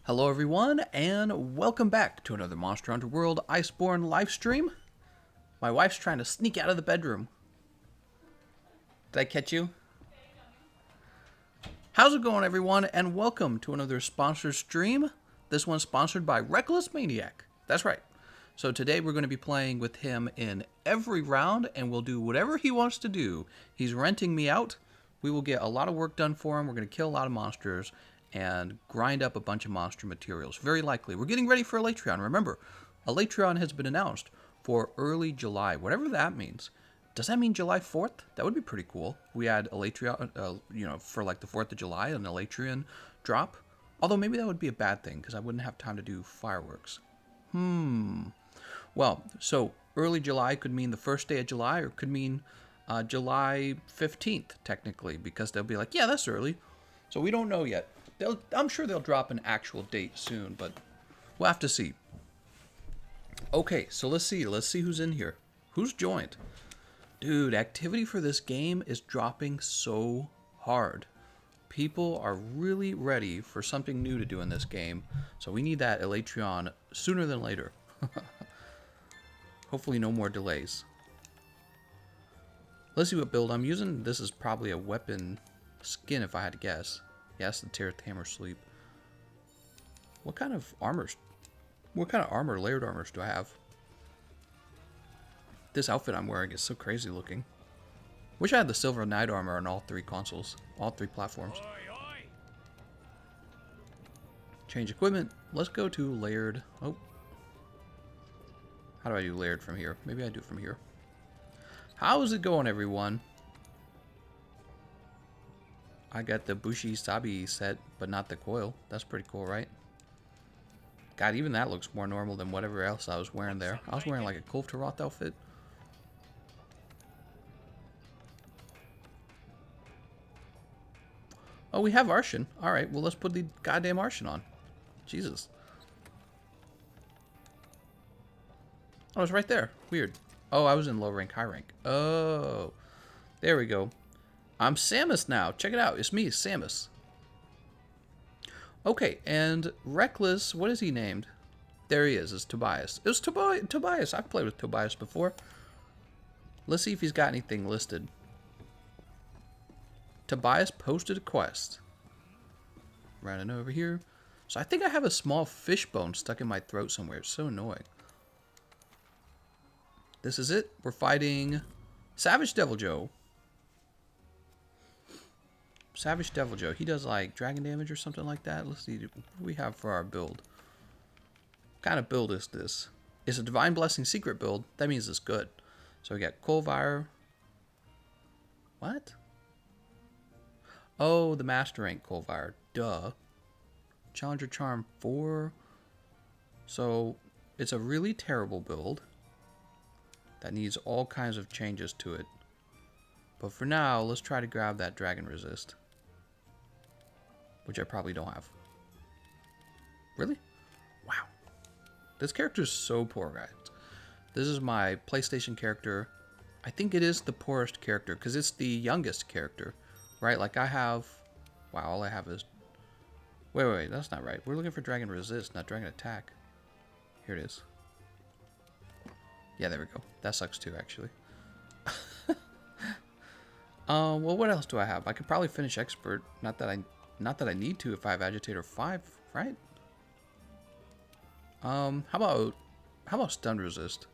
Hello everyone, and welcome back to another Monster Hunter World Iceborne livestream. My wife's trying to sneak out of the bedroom. Did I catch you? How's it going everyone, and welcome to another sponsored stream. This one's sponsored by RecklessManiac. That's right. So today we're going to be playing with him in every round, and we'll do whatever he wants to do. He's renting me out. We will get a lot of work done for him. We're going to kill a lot of monsters and grind up a bunch of monster materials. Very likely. We're getting ready for Alatreon. Remember, Alatreon has been announced for early July, whatever that means. Does that mean July 4th? That would be pretty cool. We had Alatreon, for like the 4th of July, an Alatreon drop. Although maybe that would be a bad thing because I wouldn't have time to do fireworks. Well, so early July could mean the first day of July, or could mean July 15th, technically, because they'll be like, yeah, that's early. So we don't know yet. I'm sure they'll drop an actual date soon, but we'll have to see. Okay, so let's see who's in here. Who's joined? Dude, activity for this game is dropping so hard. People are really ready for something new to do in this game, so we need that Alatreon sooner than later. Hopefully no more delays. Let's see what build I'm using. This is probably a weapon skin if I had to guess. Yes, the Terrath Hammer Sleep. What kind of armor, layered armors do I have? This outfit I'm wearing is so crazy looking. Wish I had the Silver Knight armor on all three consoles, all three platforms. Change equipment. Let's go to layered. Oh. How do I do layered from here? Maybe I do from here. How is it going, everyone? I got the Bushi Sabi set, but not the coil. That's pretty cool, right? God, even that looks more normal than whatever else I was wearing there. I was wearing like a Kulftaroth outfit. Oh, we have Arshan. Alright, well let's put the goddamn Arshan on. Jesus. Oh, it's right there. Weird. Oh, I was in low rank, high rank. Oh. There we go. I'm Samus now. Check it out. It's me, Samus. Okay, and Reckless, what is he named? There he is. It's Tobias. It was Tobias. I've played with Tobias before. Let's see if he's got anything listed. Tobias posted a quest. Running over here. So I think I have a small fish bone stuck in my throat somewhere. It's so annoying. This is it. We're fighting Savage Deviljho. Savage Deviljho. He does like dragon damage or something like that. Let's see what we have for our build. What kind of build is this? It's a Divine Blessing secret build. That means it's good. So we got Kolvire. What? Oh, the Master Rank Kolvire. Duh. Challenger Charm 4. So it's a really terrible build that needs all kinds of changes to it. But for now, let's try to grab that Dragon Resist. Which I probably don't have. Really? Wow. This character is so poor, guys. This is my PlayStation character. I think it is the poorest character because it's the youngest character. Right? Like I have... Wow, all I have is... Wait, that's not right. We're looking for Dragon Resist, not Dragon Attack. Here it is. Yeah, there we go. That sucks too, actually. Well, what else do I have? I could probably finish Expert. Not that I need to if I have Agitator 5, right? How about Stun Resist?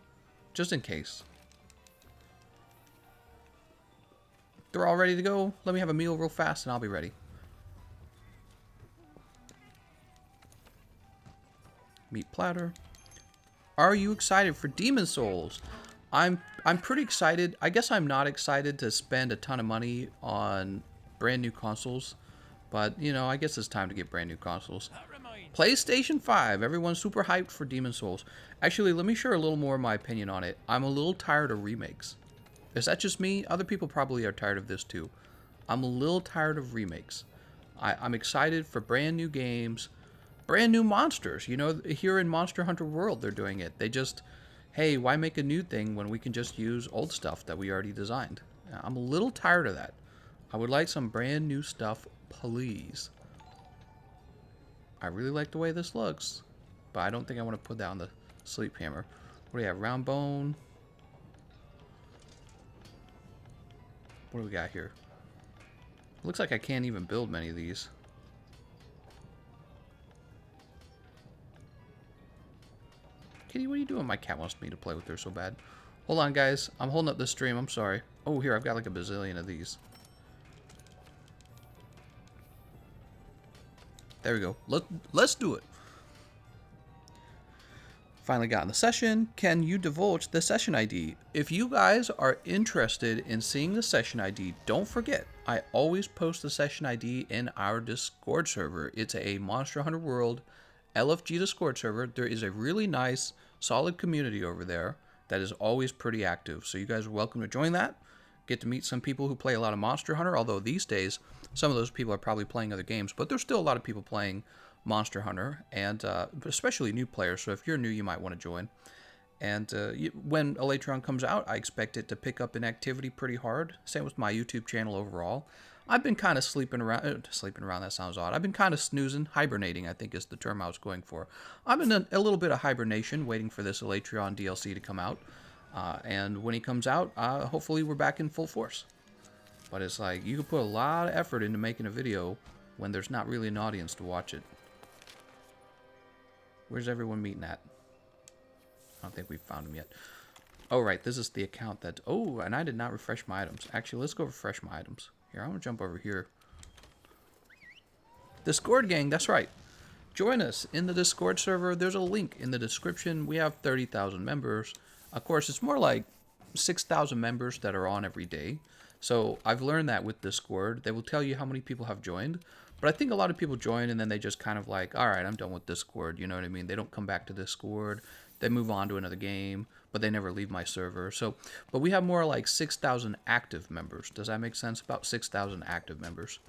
Just in case. They're all ready to go. Let me have a meal real fast and I'll be ready. Meat platter. Are you excited for Demon Souls? I'm pretty excited. I guess I'm not excited to spend a ton of money on brand new consoles. But, you know, I guess it's time to get brand new consoles. PlayStation 5. Everyone's super hyped for Demon Souls. Actually, let me share a little more of my opinion on it. I'm a little tired of remakes. Is that just me? Other people probably are tired of this too. I'm a little tired of remakes. I'm excited for brand new games. Brand new monsters. You know, here in Monster Hunter World, they're doing it. They just... Hey, why make a new thing when we can just use old stuff that we already designed? I'm a little tired of that. I would like some brand new stuff, please. I really like the way this looks, but I don't think I want to put that on the sleep hammer. What do we have? Round bone. What do we got here? Looks like I can't even build many of these. Kitty, what are you doing? My cat wants me to play with her so bad. Hold on, guys. I'm holding up the stream. I'm sorry. Oh, here, I've got like a bazillion of these. There we go. Let's do it. Finally got in the session. Can you divulge the session ID? If you guys are interested in seeing the session ID, don't forget, I always post the session ID in our Discord server. It's a Monster Hunter World LFG Discord server. There is a really nice, solid community over there that is always pretty active. So you guys are welcome to join that. Get to meet some people who play a lot of Monster Hunter, although these days, some of those people are probably playing other games, but there's still a lot of people playing Monster Hunter, and especially new players, so if you're new, you might want to join. And when Alatreon comes out, I expect it to pick up in activity pretty hard. Same with my YouTube channel overall. I've been kind of sleeping around, that sounds odd. I've been kind of snoozing, hibernating, I think is the term I was going for. I'm in a little bit of hibernation, waiting for this Alatreon DLC to come out. And when he comes out, hopefully we're back in full force. But it's like, you can put a lot of effort into making a video when there's not really an audience to watch it. Where's everyone meeting at? I don't think we've found him yet. Oh, right, this is the account that... Oh, and I did not refresh my items. Actually, let's go refresh my items. Here, I'm going to jump over here. Discord gang, that's right. Join us in the Discord server. There's a link in the description. We have 30,000 members. Of course, it's more like 6,000 members that are on every day. So I've learned that with Discord. They will tell you how many people have joined. But I think a lot of people join and then they just kind of like, all right, I'm done with Discord. You know what I mean? They don't come back to Discord. They move on to another game, but they never leave my server. So, but we have more like 6,000 active members. Does that make sense? About 6,000 active members.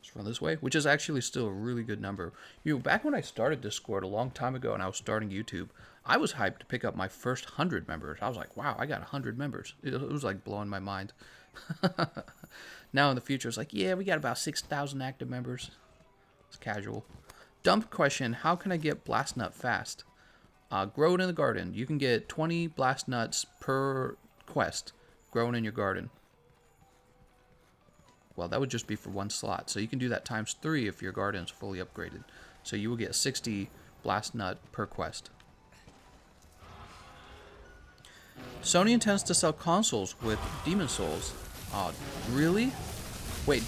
Let's run this way, which is actually still a really good number. You know, back when I started Discord a long time ago and I was starting YouTube, I was hyped to pick up my first 100 members. I was like, wow, I got 100 members. It was like blowing my mind. Now in the future, it's like, yeah, we got about 6,000 active members. It's casual. Dump question, how can I get blast nut fast? Grow it in the garden. You can get 20 blast nuts per quest grown in your garden. Well, that would just be for one slot. So you can do that times 3 if your garden is fully upgraded. So you will get 60 blast nut per quest. Sony intends to sell consoles with Demon Souls. Really? Wait,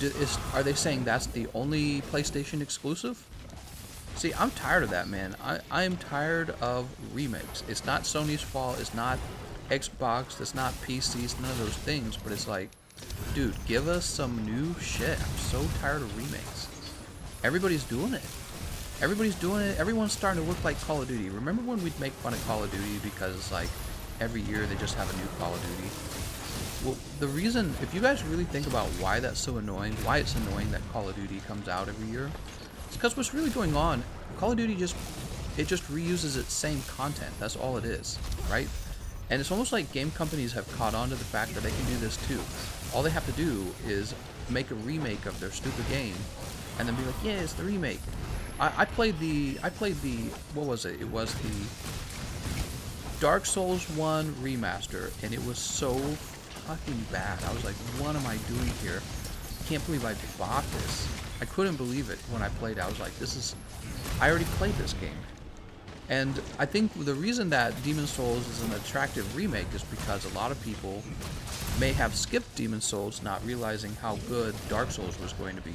are they saying that's the only PlayStation exclusive? See, I'm tired of that, man. I'm tired of remakes. It's not Sony's fault. It's not Xbox. It's not PCs. None of those things. But it's like, dude, give us some new shit. I'm so tired of remakes. Everybody's doing it. Everybody's doing it. Everyone's starting to look like Call of Duty. Remember when we'd make fun of Call of Duty because it's like every year they just have a new Call of Duty? Well, the reason, if you guys really think about why that's so annoying, why it's annoying that Call of Duty comes out every year, it's because what's really going on, Call of Duty just reuses its same content. That's all it is, right? And it's almost like game companies have caught on to the fact that they can do this too. All they have to do is make a remake of their stupid game, and then be like, yeah, it's the remake. I played the, what was it? It was the Dark Souls 1 remaster, and it was so fucking bad. I was like, what am I doing here? I can't believe I bought this. I couldn't believe it when I played it. I was like, I already played this game. And I think the reason that Demon Souls is an attractive remake is because a lot of people may have skipped Demon Souls not realizing how good Dark Souls was going to be.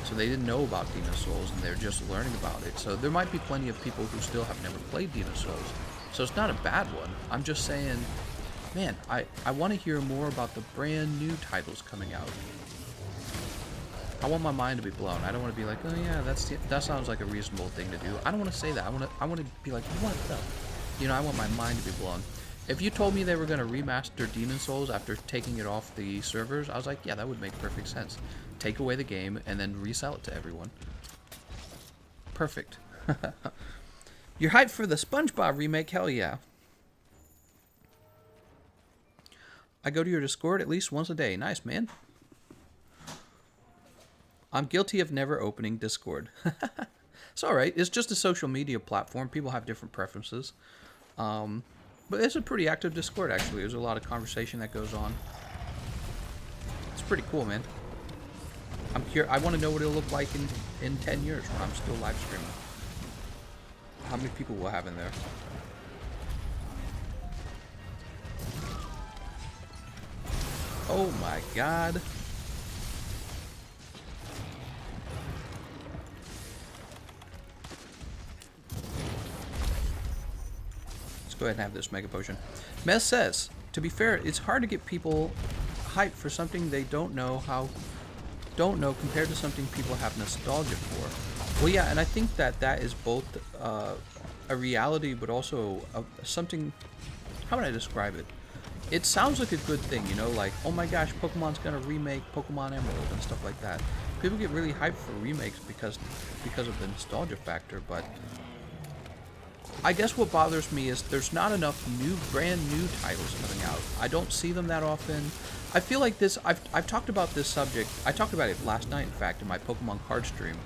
So they didn't know about Demon Souls and they're just learning about it. So there might be plenty of people who still have never played Demon Souls. So it's not a bad one. I'm just saying, man, I want to hear more about the brand new titles coming out. I want my mind to be blown. I don't want to be like, oh yeah, that sounds like a reasonable thing to do. I don't want to say that. I want to be like, what the? You know, I want my mind to be blown. If you told me they were going to remaster Demon Souls after taking it off the servers, I was like, yeah, that would make perfect sense. Take away the game and then resell it to everyone. Perfect. You're hyped for the SpongeBob remake? Hell yeah. I go to your Discord at least once a day. Nice, man. I'm guilty of never opening Discord. It's all right. It's just a social media platform. People have different preferences. But it's a pretty active Discord, actually. There's a lot of conversation that goes on. It's pretty cool, man. I want to know what it'll look like in 10 years when I'm still live streaming. How many people we'll have in there. Oh my god. Let's go ahead and have this Mega Potion. Mez says, to be fair, it's hard to get people hyped for something they don't know compared to something people have nostalgia for. Well, yeah, and I think that is both a reality, but also something. How would I describe it? It sounds like a good thing, you know, like, oh my gosh, Pokemon's gonna remake Pokemon Emerald and stuff like that. People get really hyped for remakes because of the nostalgia factor, but I guess what bothers me is there's not enough brand new titles coming out. I don't see them that often. I feel like this, I've talked about this subject, I talked about it last night, in fact, in my Pokemon card stream.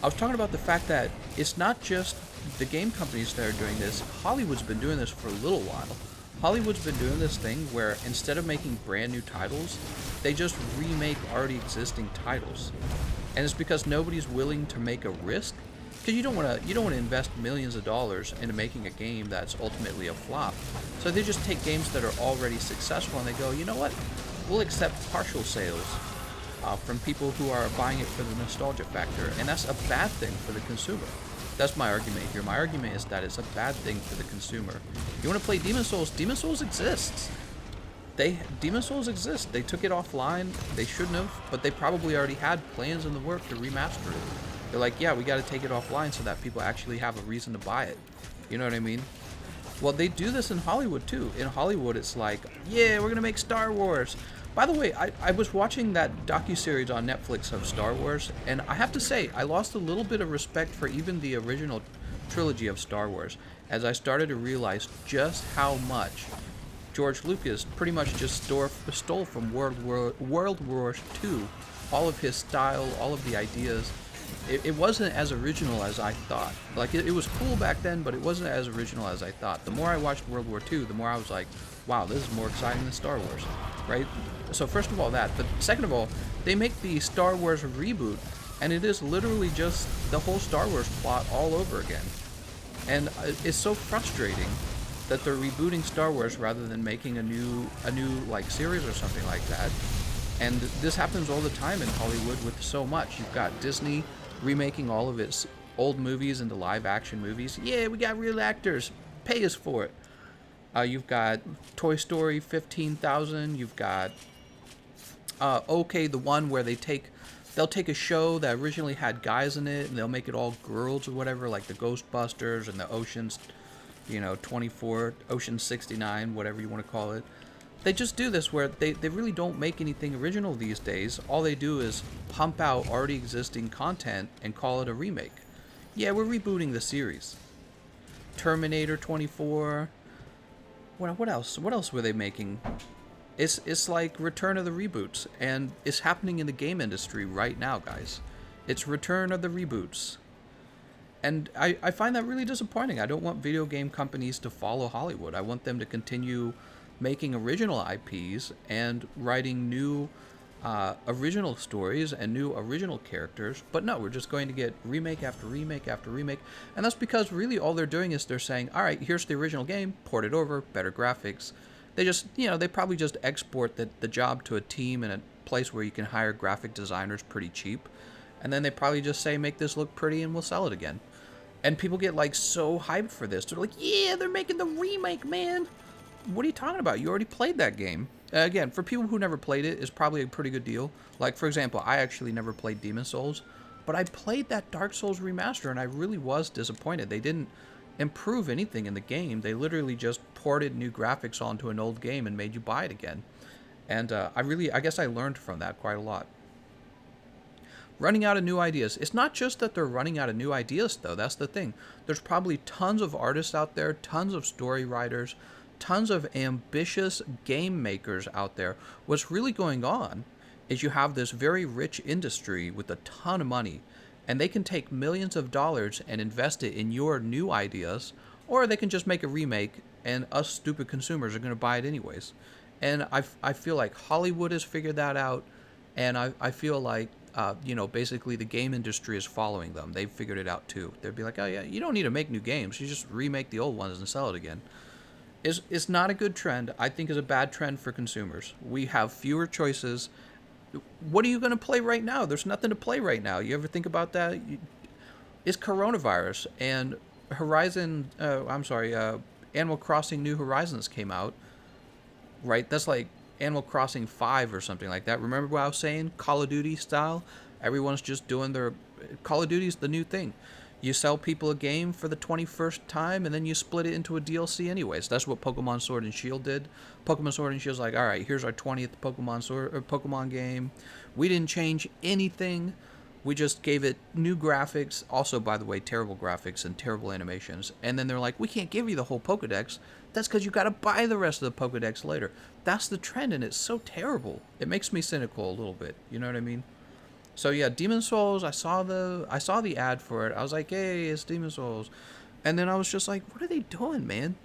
I was talking about the fact that it's not just the game companies that are doing this. Hollywood's been doing this for a little while. Hollywood's been doing this thing where instead of making brand new titles, they just remake already existing titles. And it's because nobody's willing to make a risk. Because you don't want to invest millions of dollars into making a game that's ultimately a flop. So they just take games that are already successful and they go, you know what? We'll accept partial sales from people who are buying it for the nostalgia factor, and that's a bad thing for the consumer. That's my argument here. My argument is that it's a bad thing for the consumer. You want to play Demon Souls? Demon Souls exists. Demon Souls exists. They took it offline. They shouldn't have, but they probably already had plans in the work to remaster it. They're like, yeah, we got to take it offline so that people actually have a reason to buy it. You know what I mean? Well, they do this in Hollywood too. In Hollywood, it's like, yeah, we're gonna make Star Wars. By the way, I was watching that docuseries on Netflix of Star Wars, and I have to say, I lost a little bit of respect for even the original trilogy of Star Wars, as I started to realize just how much George Lucas pretty much just stole from World War II. All of his style, all of the ideas. It wasn't as original as I thought. Like, it was cool back then, but it wasn't as original as I thought. The more I watched World War II, the more I was like, wow, this is more exciting than Star Wars, right? So first of all that, but second of all, they make the Star Wars reboot, and it is literally just the whole Star Wars plot all over again. And it's so frustrating that they're rebooting Star Wars rather than making a new like series or something like that. And this happens all the time in Hollywood with so much. You've got Disney remaking all of its old movies into live action movies. Yeah, we got real actors. Pay us for it. You've got Toy Story 15,000. You've got the one where they'll take a show that originally had guys in it and they'll make it all girls or whatever, like the Ghostbusters and the Oceans, 24, Ocean 69, whatever you want to call it. They just do this where they really don't make anything original these days. All they do is pump out already existing content and call it a remake. Yeah, we're rebooting the series. Terminator 24. What else? What else were they making? It's like Return of the Reboots, and it's happening in the game industry right now, guys. It's Return of the Reboots. And I find that really disappointing. I don't want video game companies to follow Hollywood. I want them to continue making original IPs and writing new original stories and new original characters. But no, we're just going to get remake after remake after remake. And that's because really all they're doing is they're saying, all right, here's the original game, port it over, better graphics. They just, they probably just export the job to a team in a place where you can hire graphic designers pretty cheap. And then they probably just say, make this look pretty and we'll sell it again. And people get like so hyped for this. They're like, yeah, they're making the remake, man. What are you talking about? You already played that game. Again, for people who never played it, it's probably a pretty good deal. Like, for example, I actually never played Demon Souls, but I played that Dark Souls remaster, and I really was disappointed. They didn't improve anything in the game. They literally just ported new graphics onto an old game and made you buy it again. And I guess I learned from that quite a lot. Running out of new ideas. It's not just that they're running out of new ideas, though. That's the thing. There's probably tons of artists out there, tons of story writers, tons of ambitious game makers out there. What's really going on is you have this very rich industry with a ton of money, and they can take millions of dollars and invest it in your new ideas, or they can just make a remake, and us stupid consumers are going to buy it anyways. And I feel like Hollywood has figured that out, and I feel like, basically the game industry is following them. They've figured it out too. They'd be like, oh yeah, you don't need to make new games. You just remake the old ones and sell it again. It's not a good trend. I think is a bad trend for consumers. We have fewer choices. What are you going to play right now? There's nothing to play right now. You ever think about that? It's coronavirus and Animal Crossing New Horizons came out, right? That's like Animal Crossing 5 or something like that. Remember what I was saying? Call of Duty style. Everyone's just doing their Call of Duty's the new thing. You sell people a game for the 21st time, and then you split it into a DLC anyways. That's what Pokemon Sword and Shield did. Pokemon Sword and Shield's like, all right, here's our 20th Pokemon game. We didn't change anything. We just gave it new graphics. Also, by the way, terrible graphics and terrible animations. And then they're like, we can't give you the whole Pokedex. That's because you got to buy the rest of the Pokedex later. That's the trend, and it's so terrible. It makes me cynical a little bit. You know what I mean? So yeah, Demon Souls. I saw the ad for it. I was like, hey, it's Demon Souls, and then I was just like, what are they doing, man?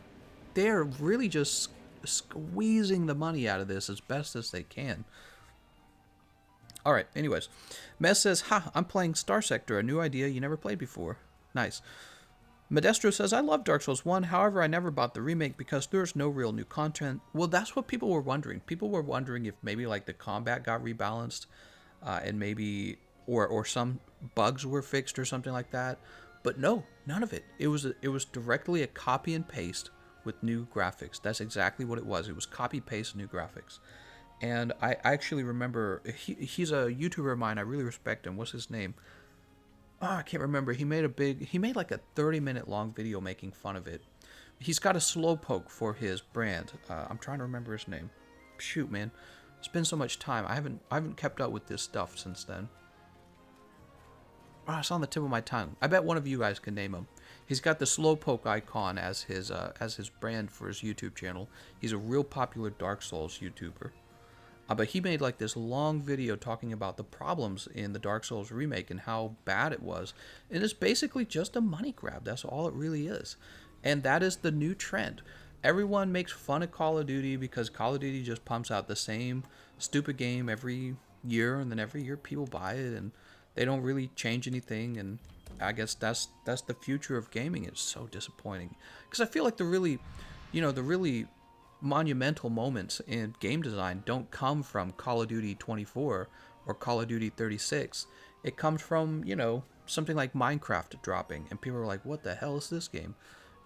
They're really just squeezing the money out of this as best as they can. All right. Anyways, Mez says, "Ha, I'm playing Star Sector, a new idea you never played before. Nice." Modestro says, I love Dark Souls 1, however, I never bought the remake because there's no real new content. Well, that's what people were wondering. People were wondering if maybe like the combat got rebalanced, and maybe, or some bugs were fixed or something like that. But no, none of it. It was directly a copy and paste with new graphics. That's exactly what it was. It was copy paste new graphics. And I actually remember, he's a YouTuber of mine. I really respect him. What's his name? Oh, I can't remember. He made like a 30-minute long video making fun of it. He's got a slowpoke for his brand. I'm trying to remember his name. Shoot, man. It's been so much time. I haven't kept up with this stuff since then. Oh, it's on the tip of my tongue. I bet one of you guys can name him. He's got the slowpoke icon as his brand for his YouTube channel. He's a real popular Dark Souls YouTuber. But he made like this long video talking about the problems in the Dark Souls remake and how bad it was. And it's basically just a money grab. That's all it really is. And that is the new trend. Everyone makes fun of Call of Duty because Call of Duty just pumps out the same stupid game every year. And then every year people buy it and they don't really change anything. And I guess that's the future of gaming. It's so disappointing. Because I feel like the really monumental moments in game design don't come from Call of Duty 24 or Call of Duty 36. It comes from, something like Minecraft dropping, and people are like, what the hell is this game?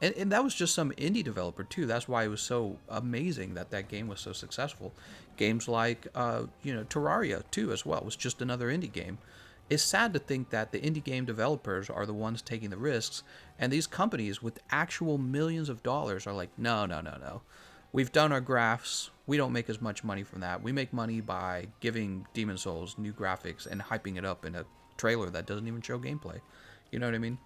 And that was just some indie developer too. That's why it was so amazing that game was so successful. Games like, Terraria too as well was just another indie game. It's sad to think that the indie game developers are the ones taking the risks, and these companies with actual millions of dollars are like, no. We've done our graphs. We don't make as much money from that. We make money by giving Demon Souls new graphics and hyping it up in a trailer that doesn't even show gameplay. You know what I mean?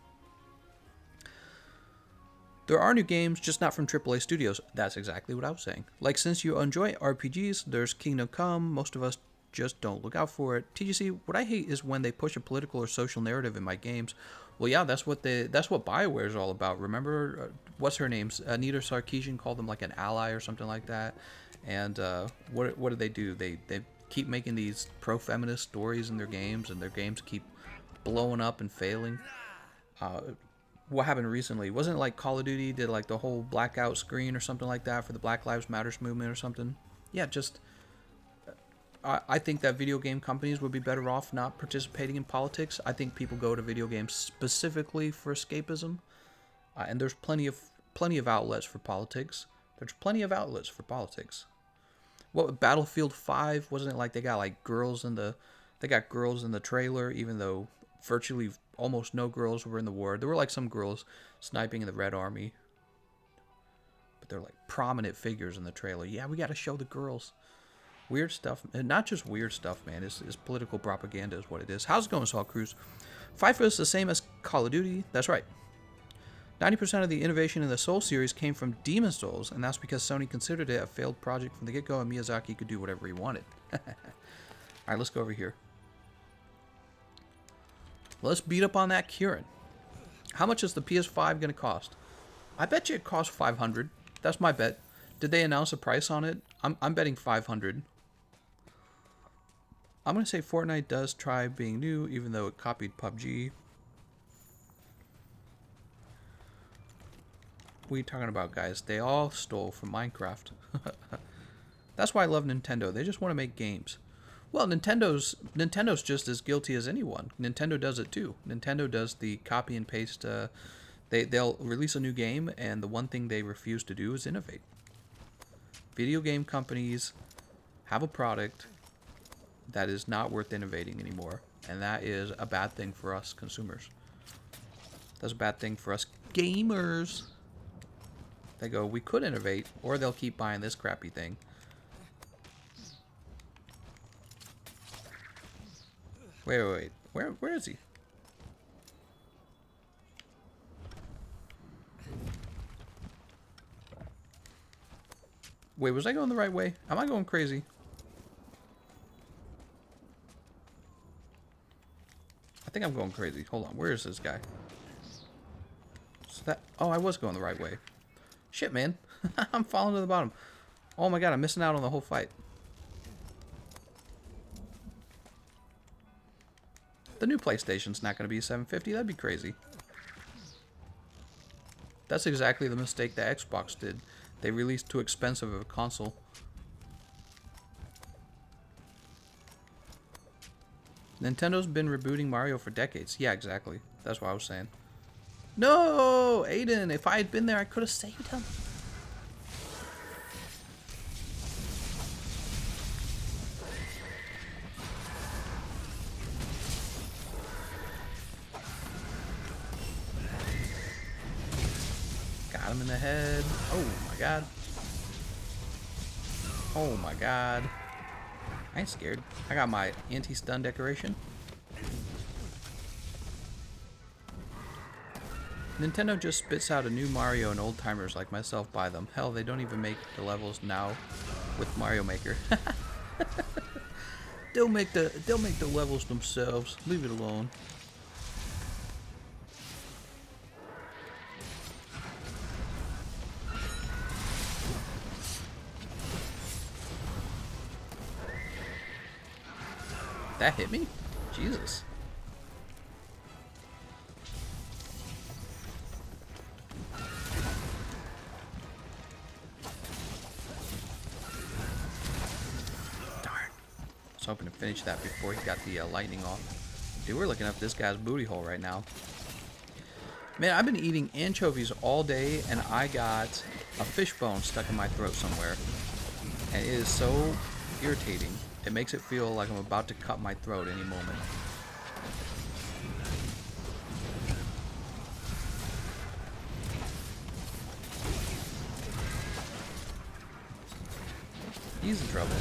There are new games, just not from AAA studios. That's exactly what I was saying. Like, since you enjoy RPGs, there's Kingdom Come. Most of us just don't look out for it. TGC, what I hate is when they push a political or social narrative in my games. Well, yeah, that's what BioWare is all about. Remember, what's her name? Anita Sarkeesian called them like an ally or something like that. And what do? They keep making these pro-feminist stories in their games, and their games keep blowing up and failing. What happened recently? Wasn't it like Call of Duty did like the whole blackout screen or something like that for the Black Lives Matters movement or something? Yeah, just... I think that video game companies would be better off not participating in politics. I think people go to video games specifically for escapism, and there's plenty of outlets for politics. What, Battlefield 5, wasn't it like they got girls in the trailer, even though virtually almost no girls were in the war. There were like some girls sniping in the Red Army, but they're like prominent figures in the trailer. Yeah, we got to show the girls. Weird stuff, and not just weird stuff, man. It's political propaganda is what it is. How's it going, Saul Cruz? FIFA is the same as Call of Duty. That's right. 90% of the innovation in the Soul series came from Demon Souls, and that's because Sony considered it a failed project from the get-go, and Miyazaki could do whatever he wanted. Alright, let's go over here. Let's beat up on that Kirin. How much is the PS5 going to cost? I bet you it costs 500. That's my bet. Did they announce a price on it? I'm betting 500. I'm going to say Fortnite does try being new, even though it copied PUBG. What are you talking about, guys? They all stole from Minecraft. That's why I love Nintendo. They just want to make games. Well, Nintendo's just as guilty as anyone. Nintendo does it too. Nintendo does the copy and paste. They'll release a new game, and the one thing they refuse to do is innovate. Video game companies have a product that is not worth innovating anymore, and that is a bad thing for us consumers. That's a bad thing for us gamers. They go, we could innovate, or they'll keep buying this crappy thing. Wait. Where is he? Wait, was I going the right way? Am I going crazy? I think I'm going crazy. Hold on, where is this guy? So that, oh, I was going the right way. Shit, man. I'm falling to the bottom. Oh my god, I'm missing out on the whole fight. The new PlayStation's not going to be $750. That'd be crazy. That's exactly the mistake that Xbox did. They released too expensive of a console. Nintendo's been rebooting Mario for decades. Yeah, exactly. That's what I was saying. No, Aiden, if I had been there, I could have saved him. Got him in the head. Oh my god. Oh my god. I ain't scared. I got my anti-stun decoration. Nintendo just spits out a new Mario and old-timers like myself buy them. Hell, they don't even make the levels now with Mario Maker. They'll make the levels themselves. Leave it alone. That hit me? Jesus. Hoping to finish that before he got the lightning off. Dude, we're looking up this guy's booty hole right now. Man, I've been eating anchovies all day, and I got a fish bone stuck in my throat somewhere. And it is so irritating. It makes it feel like I'm about to cut my throat any moment. He's in trouble.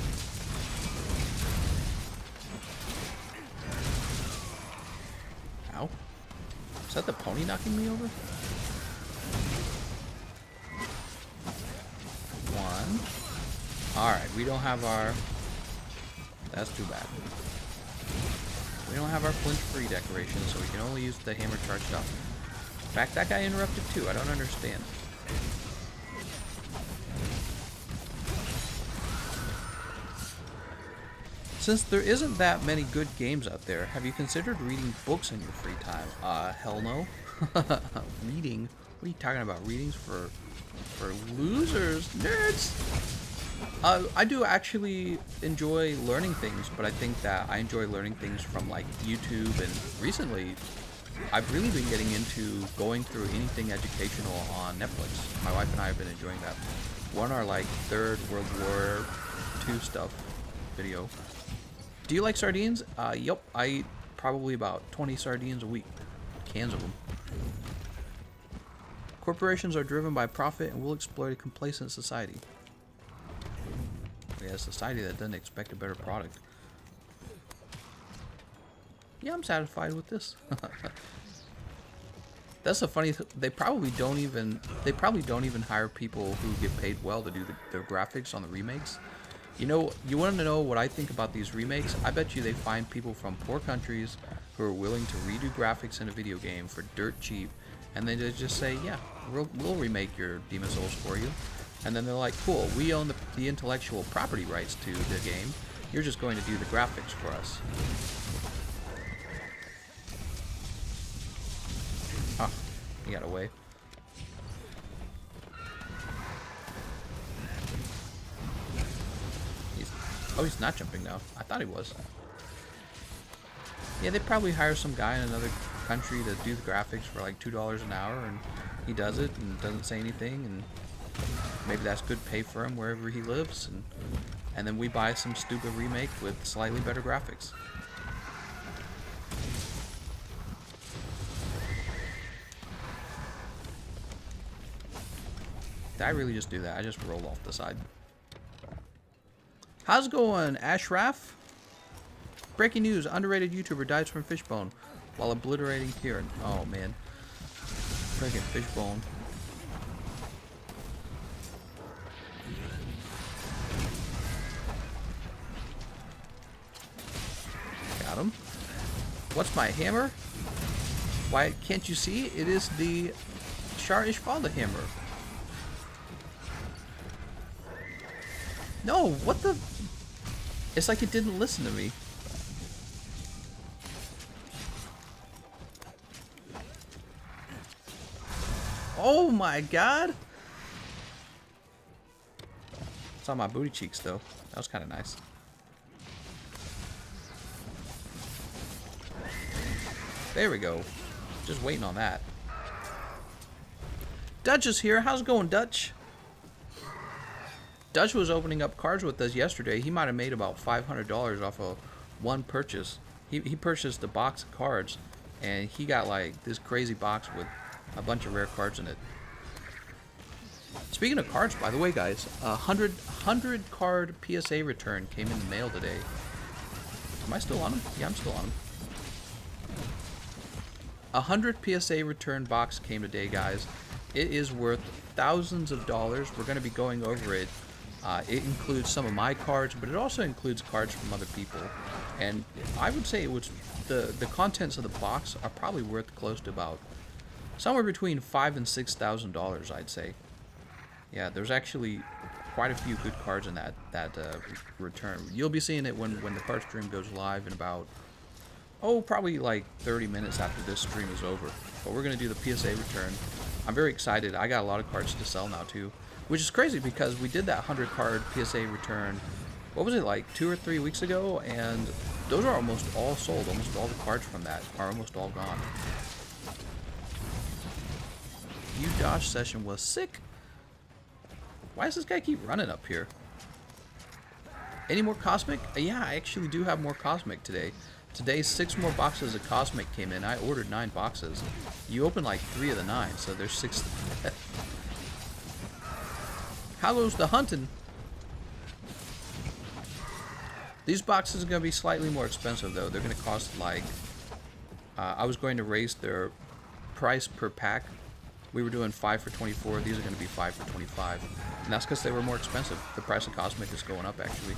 Ow. Is that the pony knocking me over? One. Alright, we don't have our... That's too bad. We don't have our flinch-free decoration, so we can only use the hammer charged up. In fact, that guy interrupted too. I don't understand. Since there isn't that many good games out there, have you considered reading books in your free time? Hell no. Reading? What are you talking about? Readings for losers? Nerds! I do actually enjoy learning things, but I think that I enjoy learning things from like YouTube, and recently I've really been getting into going through anything educational on Netflix. My wife and I have been enjoying that. We're on our like third World War II stuff video. Do you like sardines? Yep. I eat probably about 20 sardines a week. Cans of them. Corporations are driven by profit and will exploit a complacent society. Yeah, a society that doesn't expect a better product. Yeah, I'm satisfied with this. That's the funny thing. They probably don't even hire people who get paid well to do their graphics on the remakes. You want to know what I think about these remakes? I bet you they find people from poor countries who are willing to redo graphics in a video game for dirt cheap, and then they just say, yeah, we'll remake your Demon Souls for you. And then they're like, cool, we own the intellectual property rights to the game. You're just going to do the graphics for us. Ah, he got away. Oh, he's not jumping now. I thought he was. Yeah, they probably hire some guy in another country to do the graphics for like $2 an hour, and he does it and doesn't say anything, and maybe that's good pay for him wherever he lives, and then we buy some stupid remake with slightly better graphics. Did I really just do that? I just rolled off the side. How's it going, Ashraf? Breaking news, underrated YouTuber dies from fishbone while obliterating Kirin. Oh, man. Freaking fishbone. Got him. What's my hammer? Why, can't you see? It is the Shar Ishvalda hammer. No, what the... It's like it didn't listen to me. Oh my god! It's on my booty cheeks though. That was kind of nice. There we go. Just waiting on that. Dutch is here. How's it going, Dutch? Dutch was opening up cards with us yesterday. He might have made about $500 off of one purchase. He purchased a box of cards, and he got like this crazy box with a bunch of rare cards in it. Speaking of cards, by the way, guys, 100 card PSA return came in the mail today. Am I still on him? Yeah, I'm still on him. 100 PSA return box came today, guys. It is worth thousands of dollars. We're going to be going over it. It includes some of my cards, but it also includes cards from other people. And I would say it was the contents of the box are probably worth close to about somewhere between $5,000 and $6,000, I'd say. Yeah, there's actually quite a few good cards in that return. You'll be seeing it when the card stream goes live in about, probably like 30 minutes after this stream is over. But we're going to do the PSA return. I'm very excited. I got a lot of cards to sell now too, which is crazy because we did that 100 card PSA return, what was it, like 2 or 3 weeks ago, and those are almost all sold. Almost all the cards from that are almost all gone. You Josh session was sick. Why does this guy keep running up here? Any more Cosmic? Yeah, I actually do have more Cosmic today. Today, 6 more boxes of Cosmic came in. I ordered 9 boxes. You opened like 3 of the 9, so there's 6. How goes the hunting? These boxes are going to be slightly more expensive, though. They're going to cost like... I was going to raise their price per pack. We were doing 5 for 24. These are going to be 5 for 25. And that's because they were more expensive. The price of Cosmic is going up, actually.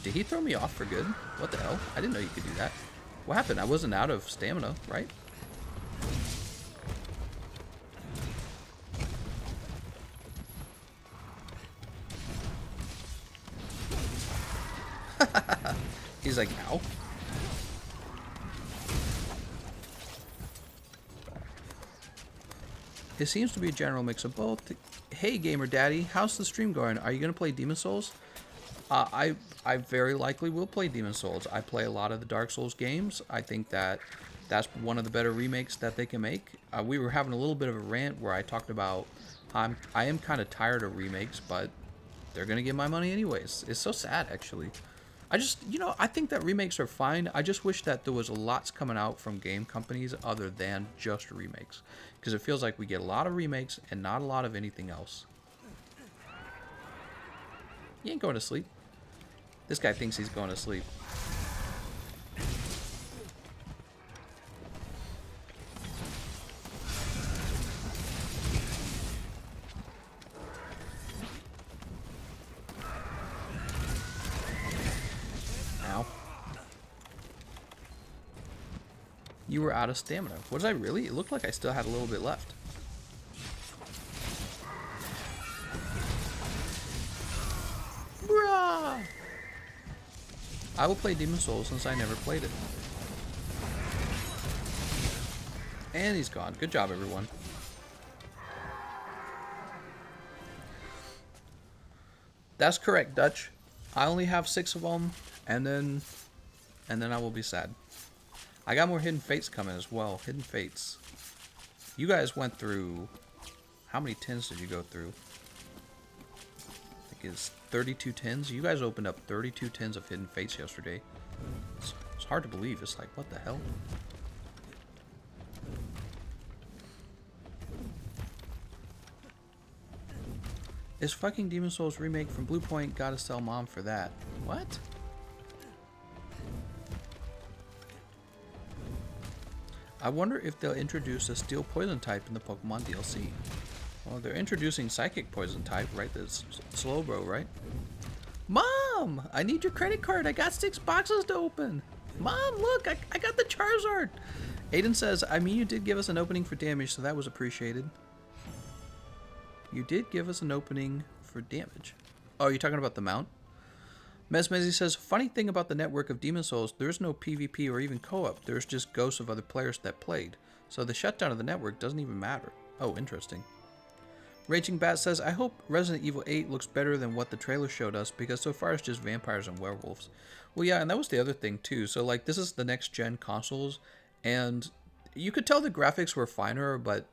Did he throw me off for good? What the hell? I didn't know you could do that. What happened? I wasn't out of stamina, right? He's like, ow. It seems to be a general mix of both. Hey, Gamer Daddy, how's the stream going? Are you going to play Demon Souls? I very likely will play Demon Souls. I play a lot of the Dark Souls games. I think that's one of the better remakes that they can make. We were having a little bit of a rant where I talked about I am kind of tired of remakes, but they're going to get my money anyways. It's so sad, actually. I think that remakes are fine. I just wish that there was lots coming out from game companies other than just remakes. Because it feels like we get a lot of remakes and not a lot of anything else. You ain't going to sleep. This guy thinks he's going to sleep. You were out of stamina. Was I really? It looked like I still had a little bit left. Bruh! I will play Demon's Souls since I never played it. And he's gone. Good job, everyone. That's correct, Dutch. I only have 6 of them, and then I will be sad. I got more Hidden Fates coming as well. Hidden Fates. You guys went through... How many tins did you go through? I think it's 32 tins. You guys opened up 32 tins of Hidden Fates yesterday. It's hard to believe. It's like, what the hell? Is fucking Demon's Souls remake from Blue Point? Gotta sell mom for that. What? I wonder if they'll introduce a Steel Poison type in the Pokemon DLC. Well, they're introducing Psychic Poison type, right? That's Slowbro, right? Mom! I need your credit card. I got 6 boxes to open. Mom, look! I got the Charizard! Aiden says, I mean, you did give us an opening for damage, so that was appreciated. You did give us an opening for damage. Oh, you're talking about the mount? Mesmezi says, funny thing about the network of Demon's Souls, there's no PvP or even co-op. There's just ghosts of other players that played. So the shutdown of the network doesn't even matter. Oh, interesting. Raging Bat says, I hope Resident Evil 8 looks better than what the trailer showed us, because so far it's just vampires and werewolves. Well, yeah, and that was the other thing, too. So, like, this is the next-gen consoles, and you could tell the graphics were finer, but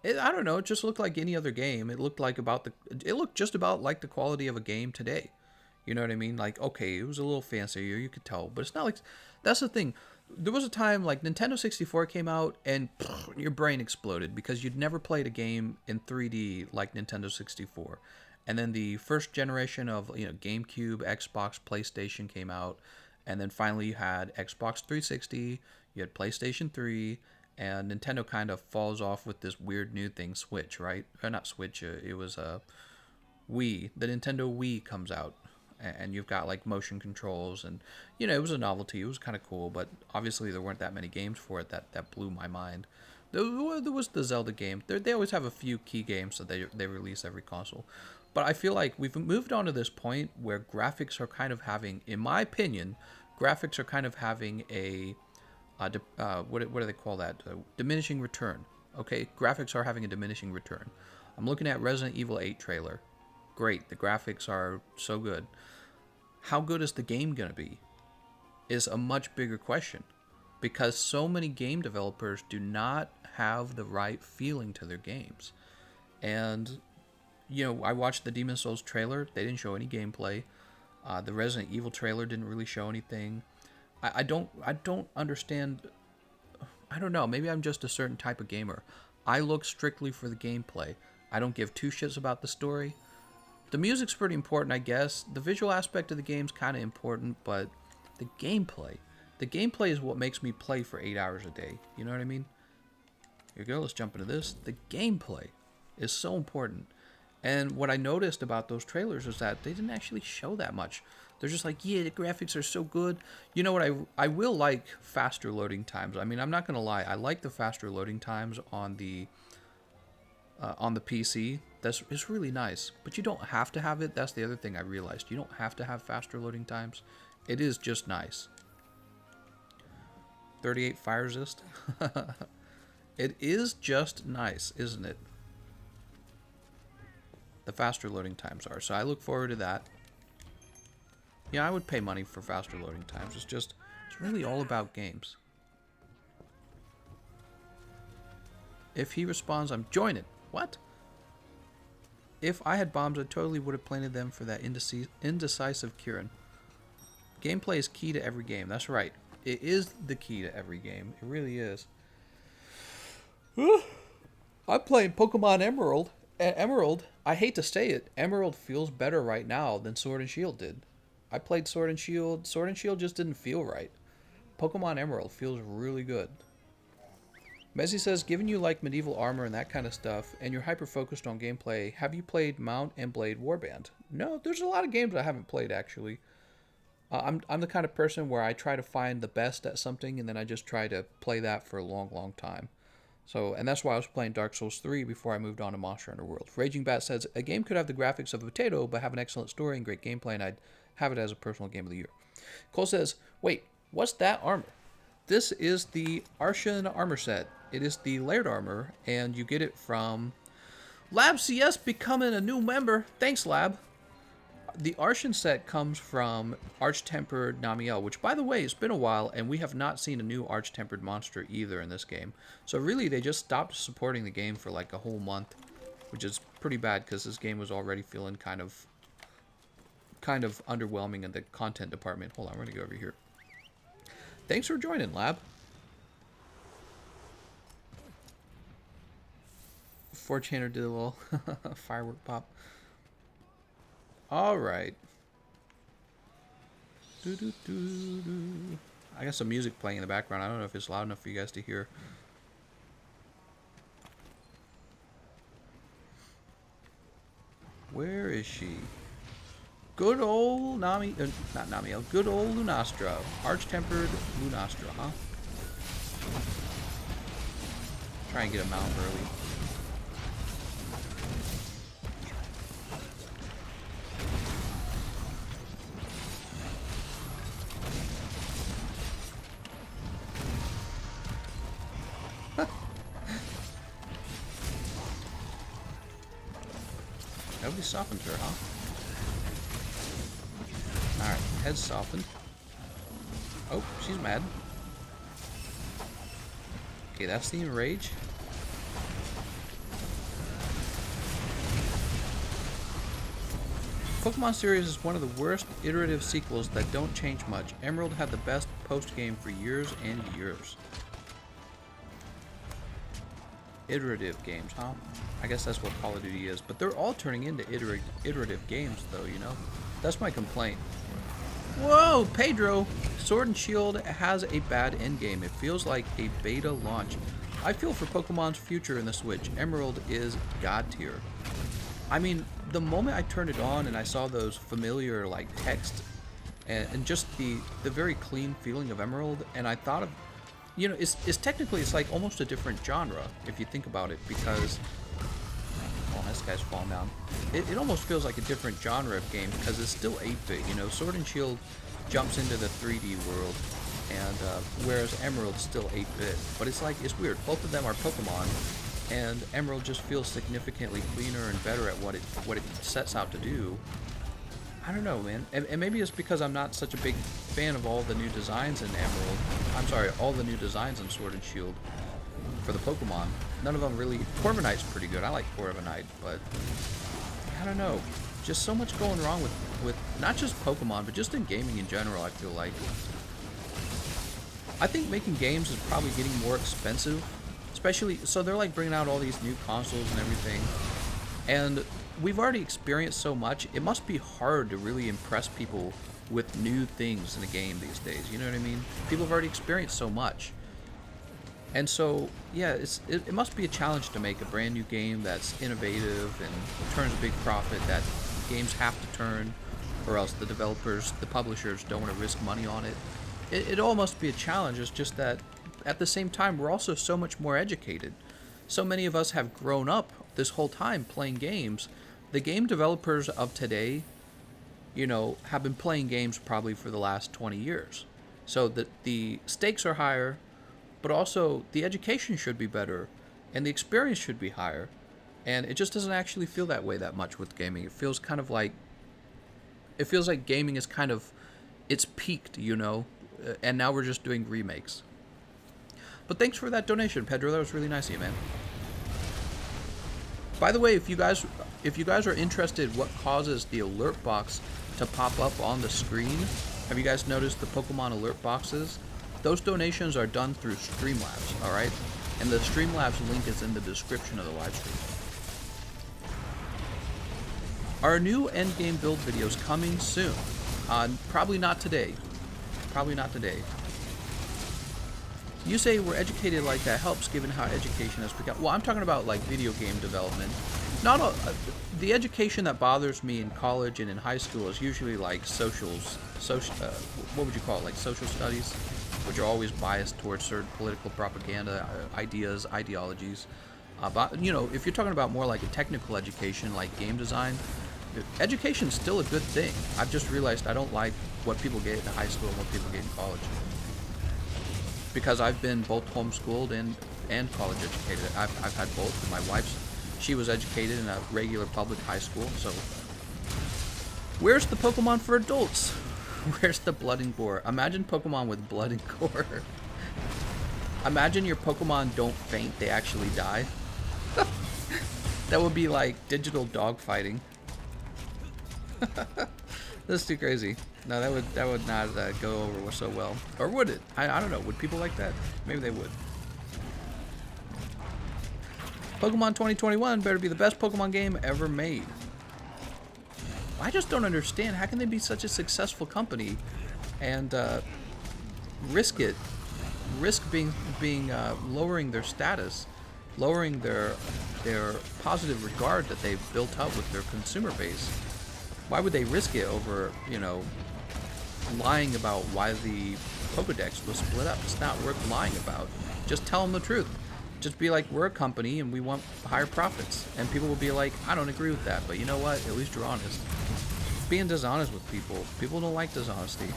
I don't know, it just looked like any other game. It looked like it looked just about like the quality of a game today. You know what I mean? Like, okay, it was a little fancier, you could tell, but it's not like, that's the thing. There was a time, like, Nintendo 64 came out, and your brain exploded, because you'd never played a game in 3D like Nintendo 64. And then the first generation of, you know, GameCube, Xbox, PlayStation came out, and then finally you had Xbox 360, you had PlayStation 3, and Nintendo kind of falls off with this weird new thing, Switch, right? Or not Switch, it was Wii. The Nintendo Wii comes out, and you've got like motion controls, and you know, it was a novelty. It was kind of cool, but obviously there weren't that many games for it that blew my mind. There was the Zelda game. They always have a few key games that they release every console, but I feel like we've moved on to this point where graphics are kind of having, in my opinion, graphics are kind of having a what do they call that? Diminishing return. Okay, graphics are having a diminishing return. I'm looking at Resident Evil 8 trailer. Great, the graphics are so good. How good is the game going to be? Is a much bigger question. Because so many game developers do not have the right feeling to their games. And, you know, I watched the Demon's Souls trailer. They didn't show any gameplay. The Resident Evil trailer didn't really show anything. I don't understand. I don't know. Maybe I'm just a certain type of gamer. I look strictly for the gameplay. I don't give 2 shits about the story. The music's pretty important, I guess. The visual aspect of the game's kind of important, but the gameplay is what makes me play for 8 hours a day. You know what I mean? Here we go. Let's jump into this. The gameplay is so important. And what I noticed about those trailers is that they didn't actually show that much. They're just like, yeah, the graphics are so good. You know what? I will like faster loading times. I mean, I'm not gonna lie. I like the faster loading times on the PC. It's really nice. But you don't have to have it. That's the other thing I realized. You don't have to have faster loading times. It is just nice. 38 fire resist. It is just nice, isn't it? The faster loading times are. So I look forward to that. Yeah, I would pay money for faster loading times. It's really all about games. If he responds, I'm joining. What? If I had bombs, I totally would have planted them for that indecisive Kirin. Gameplay is key to every game. That's right. It is the key to every game. It really is. I'm playing Pokemon Emerald. Emerald, I hate to say it, Emerald feels better right now than Sword and Shield did. I played Sword and Shield. Sword and Shield just didn't feel right. Pokemon Emerald feels really good. Messi says, given you like medieval armor and that kind of stuff, and you're hyper-focused on gameplay, have you played Mount and Blade Warband? No, there's a lot of games I haven't played, actually. I'm the kind of person where I try to find the best at something, and then I just try to play that for a long, long time. So, and that's why I was playing Dark Souls 3 before I moved on to Monster Hunter World. Raging Bat says, a game could have the graphics of a potato, but have an excellent story and great gameplay, and I'd have it as a personal game of the year. Cole says, wait, what's that armor? This is the Arshan armor set. It is the layered armor, and you get it from Lab CS becoming a new member. Thanks, Lab. The Arshan set comes from Arch-Tempered Namiel, which, by the way, it's been a while, and we have not seen a new Arch-Tempered monster either in this game. So really, they just stopped supporting the game for like a whole month, which is pretty bad because this game was already feeling kind of underwhelming in the content department. Hold on, we're gonna go over here. Thanks for joining, Lab. 4chaner did a little firework pop. All right. I got some music playing in the background. I don't know if it's loud enough for you guys to hear. Where is she? Good old Nami, not Namiel. Good old Lunastra, Arch-Tempered Lunastra, huh? Try and get a mount early. Nobody softened her, huh? Alright, head's softened. Oh, she's mad. Okay, that's the enrage. Pokemon series is one of the worst iterative sequels that don't change much. Emerald had the best post-game for years and years. Iterative games, huh? I guess that's what Call of Duty is, but they're all turning into iterative games, though, you know? That's my complaint. Whoa, Pedro! Sword and Shield has a bad endgame. It feels like a beta launch. I feel for Pokemon's future in the Switch. Emerald is god tier. I mean, the moment I turned it on and I saw those familiar, like, text and just the very clean feeling of Emerald, and I thought of, you know, it's technically, it's like almost a different genre, if you think about it, because... Oh, this guy's falling down. It almost feels like a different genre of game because it's still 8-bit, you know. Sword and Shield jumps into the 3D world, and whereas Emerald's still 8-bit. But it's like, it's weird. Both of them are Pokemon, and Emerald just feels significantly cleaner and better at what it sets out to do. I don't know, man. And maybe it's because I'm not such a big fan of all the new designs in Emerald. I'm sorry, all the new designs in Sword and Shield for the Pokemon. None of them really... Corviknight's pretty good. I like Corviknight, but... I don't know. Just so much going wrong with not just Pokemon, but just in gaming in general, I feel like. I think making games is probably getting more expensive. Especially... So they're like bringing out all these new consoles and everything. And we've already experienced so much. It must be hard to really impress people with new things in a game these days. You know what I mean? People have already experienced so much. And so, yeah, it must be a challenge to make a brand new game that's innovative and turns a big profit that games have to turn, or else the developers, the publishers don't want to risk money on it. It all must be a challenge. It's just that at the same time, we're also so much more educated. So many of us have grown up this whole time playing games. The game developers of today, you know, have been playing games probably for the last 20 years. So the stakes are higher, but also the education should be better and the experience should be higher. And it just doesn't actually feel that way that much with gaming. It feels kind of like, it feels like gaming is kind of, it's peaked, you know, and now we're just doing remakes. But thanks for that donation, Pedro. That was really nice of you, man. By the way, if you guys are interested what causes the alert box to pop up on the screen, have you guys noticed the Pokemon alert boxes? Those donations are done through Streamlabs, alright? And the Streamlabs link is in the description of the live stream. Our new endgame build videos coming soon. Probably not today. Probably not today. You say we're educated like that helps given how education has become. Well, I'm talking about like video game development. not a, the education that bothers me in college and in high school is usually like what would you call it, like social studies, which are always biased towards certain political propaganda, ideas, ideologies. But you know, if you're talking about more like a technical education, like game design, education's still a good thing. I've just realized I don't like what people get in high school and what people get in college, because I've been both homeschooled and college educated. I've had both. My she was educated in a regular public high school, so where's the Pokemon for adults? Where's the blood and gore? Imagine Pokemon with blood and gore. Imagine your Pokemon don't faint, they actually die. That would be like digital dog fighting. That's too crazy. No, that would not go over so well. Or would it? I don't know. Would people like that? Maybe they would. Pokemon 2021 better be the best Pokemon game ever made. I just don't understand. How can they be such a successful company and risk being lowering their status, lowering their positive regard that they've built up with their consumer base? Why would they risk it over, you know, lying about why the Pokedex was split up? It's not worth lying about. Just tell them the truth. Just be like, we're a company and we want higher profits. And people will be like, I don't agree with that, but you know what? At least you're honest. Being dishonest with people. People don't like dishonesty.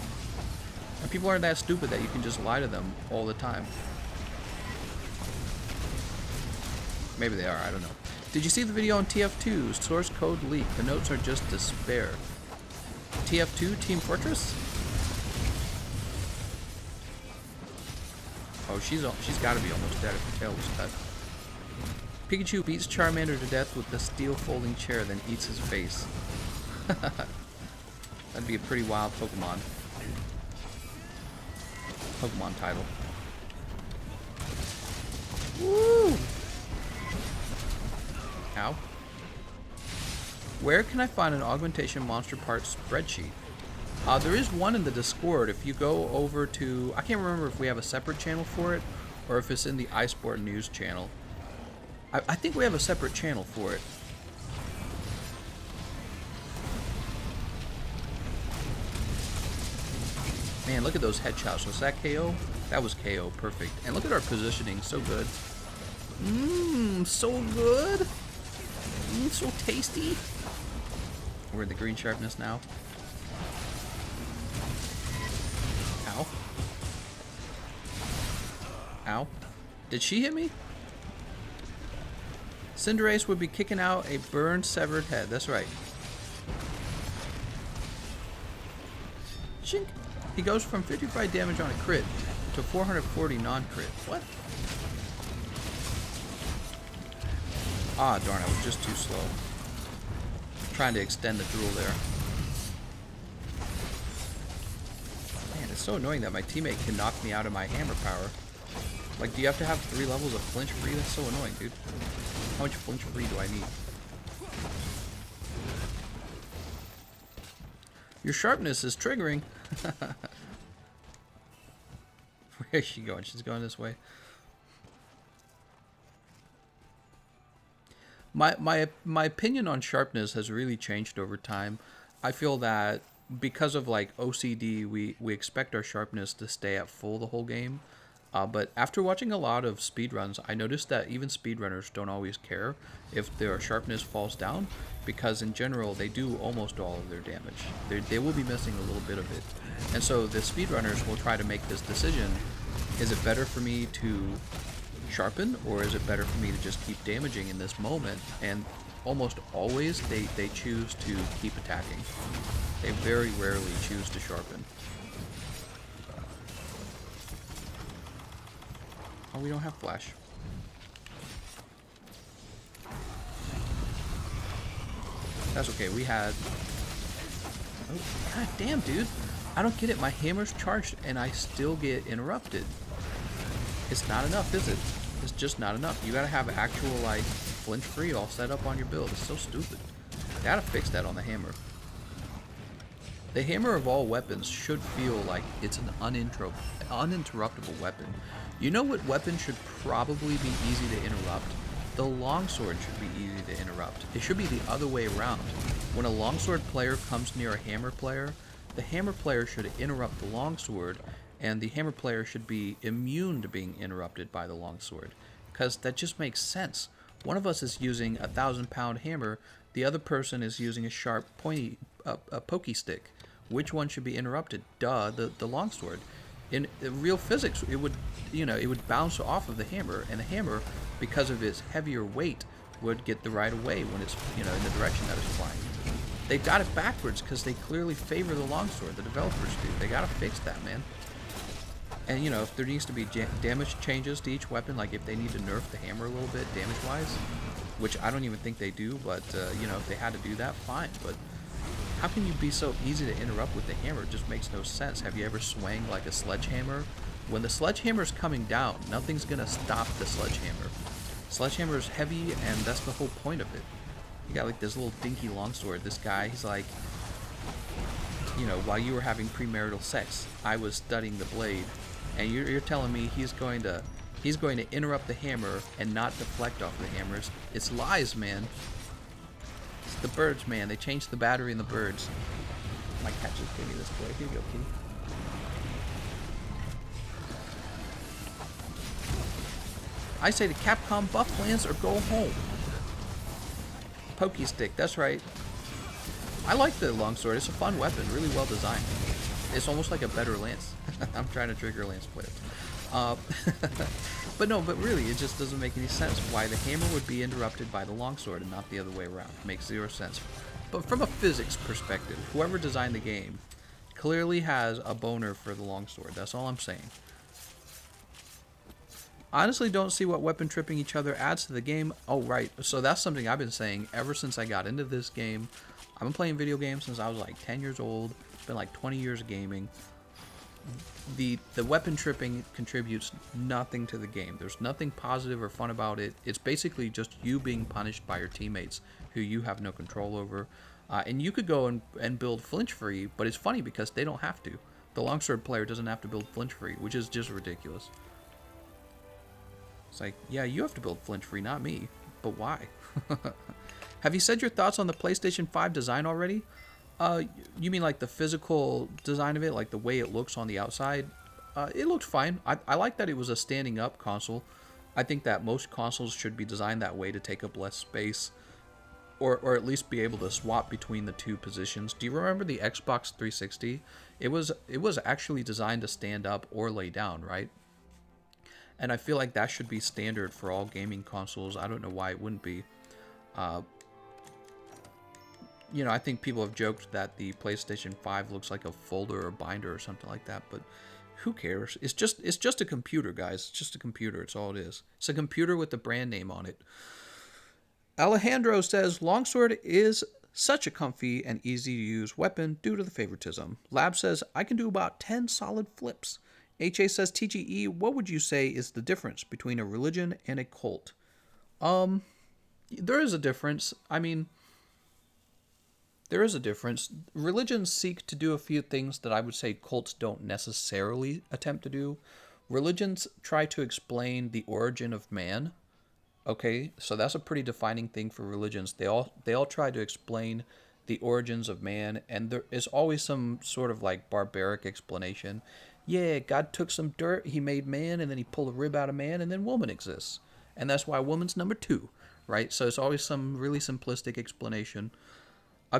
And people aren't that stupid that you can just lie to them all the time. Maybe they are, I don't know. Did you see the video on TF2? Source code leak. The notes are just despair. TF2? Team Fortress? Oh, she's got to be almost dead if her tail was cut. Pikachu beats Charmander to death with the steel folding chair, then eats his face. That'd be a pretty wild Pokemon title. Woo! Ow. Where can I find an augmentation monster parts spreadsheet? There is one in the Discord. If you go over to... I can't remember if we have a separate channel for it or if it's in the Iceborne news channel. I think we have a separate channel for it. Man, look at those headshots. Was that KO? That was KO. Perfect. And look at our positioning. So good. So good. So tasty. We're in the green sharpness now. Ow. Ow. Did she hit me? Cinderace would be kicking out a burned, severed head. That's right. Shink. He goes from 55 damage on a crit to 440 non-crit. What? Ah, darn, I was just too slow. Trying to extend the duel there. Man, it's so annoying that my teammate can knock me out of my hammer power. Like, do you have to have 3 levels of flinch free? That's so annoying, dude. How much flinch free do I need? Your sharpness is triggering. Where is she going? She's going this way. My opinion on sharpness has really changed over time. I feel that because of like OCD, we expect our sharpness to stay at full the whole game. But after watching a lot of speedruns, I noticed that even speedrunners don't always care if their sharpness falls down, because in general they do almost all of their damage. They will be missing a little bit of it. And so the speedrunners will try to make this decision: is it better for me to sharpen, or is it better for me to just keep damaging in this moment? And almost always they choose to keep attacking. They very rarely choose to sharpen. Oh, we don't have flash. That's okay, we had... Oh, god damn, dude. I don't get it. My hammer's charged and I still get interrupted. It's not enough, is it? It's just not enough. You gotta have actual, like, flinch free all set up on your build. It's so stupid. Gotta fix that on the hammer. The hammer of all weapons should feel like it's an uninterruptible weapon. You know what weapon should probably be easy to interrupt? the longsword should be easy to interrupt. It should be the other way around. When a longsword player comes near a hammer player, the hammer player should interrupt the longsword, and the hammer player should be immune to being interrupted by the longsword. Because that just makes sense. One of us is using a 1,000-pound hammer, the other person is using a sharp, pointy, pokey stick. Which one should be interrupted? Duh, the longsword. In real physics, it would bounce off of the hammer, and the hammer, because of its heavier weight, would get the right of way when it's in the direction that it's flying. They got it backwards because they clearly favor the longsword. The developers do. They gotta fix that, man. And if there needs to be damage changes to each weapon, like if they need to nerf the hammer a little bit damage-wise, which I don't even think they do, but if they had to do that, fine. But how can you be so easy to interrupt with the hammer? It just makes no sense. Have you ever swung like a sledgehammer? When the sledgehammer's coming down, nothing's gonna stop the sledgehammer. Sledgehammer's heavy, and that's the whole point of it. You got like this little dinky longsword. This guy, he's like, while you were having premarital sex, I was studying the blade, and you're telling me he's going to interrupt the hammer and not deflect off the hammers? It's lies, man. It's the birds, man. They changed the battery in the birds. My cat just gave me this toy. Here you go, kitty. I say to Capcom, buff Lance or go home. Pokey stick, that's right. I like the longsword. It's a fun weapon, really well designed. It's almost like a better Lance. I'm trying to trigger Lance players. But really, it just doesn't make any sense why the hammer would be interrupted by the longsword and not the other way around. It makes zero sense. But from a physics perspective, whoever designed the game clearly has a boner for the longsword. That's all I'm saying. Honestly, don't see what weapon tripping each other adds to the game. Oh, right. So that's something I've been saying ever since I got into this game. I've been playing video games since I was like 10 years old. It's been like 20 years of gaming. The weapon tripping contributes nothing to the game. There's nothing positive or fun about it. It's basically just you being punished by your teammates who you have no control over. And you could go and build flinch free, but it's funny because they don't have to. The longsword player doesn't have to build flinch free, which is just ridiculous. It's like, yeah, you have to build flinch free, not me. But why? Have you said your thoughts on the PlayStation 5 design already? You mean like the physical design of it, like the way it looks on the outside? It looked fine. I like that it was a standing up console. I think that most consoles should be designed that way to take up less space, or at least be able to swap between the two positions. Do you remember the Xbox 360? It was actually designed to stand up or lay down, right? And I feel like that should be standard for all gaming consoles. I don't know why it wouldn't be. I think people have joked that the PlayStation 5 looks like a folder or binder or something like that, but who cares? It's just a computer, guys. It's just a computer. It's all it is. It's a computer with the brand name on it. Alejandro says, Longsword is such a comfy and easy to use weapon due to the favoritism. Lab says, I can do about 10 solid flips. HA says, TGE, what would you say is the difference between a religion and a cult? There is a difference. I mean, there is a difference. Religions seek to do a few things that I would say cults don't necessarily attempt to do. Religions try to explain the origin of man. Okay, so that's a pretty defining thing for religions. They all try to explain the origins of man, and there is always some sort of like barbaric explanation. Yeah, God took some dirt, he made man, and then he pulled a rib out of man, and then woman exists. And that's why woman's number 2, right? So it's always some really simplistic explanation.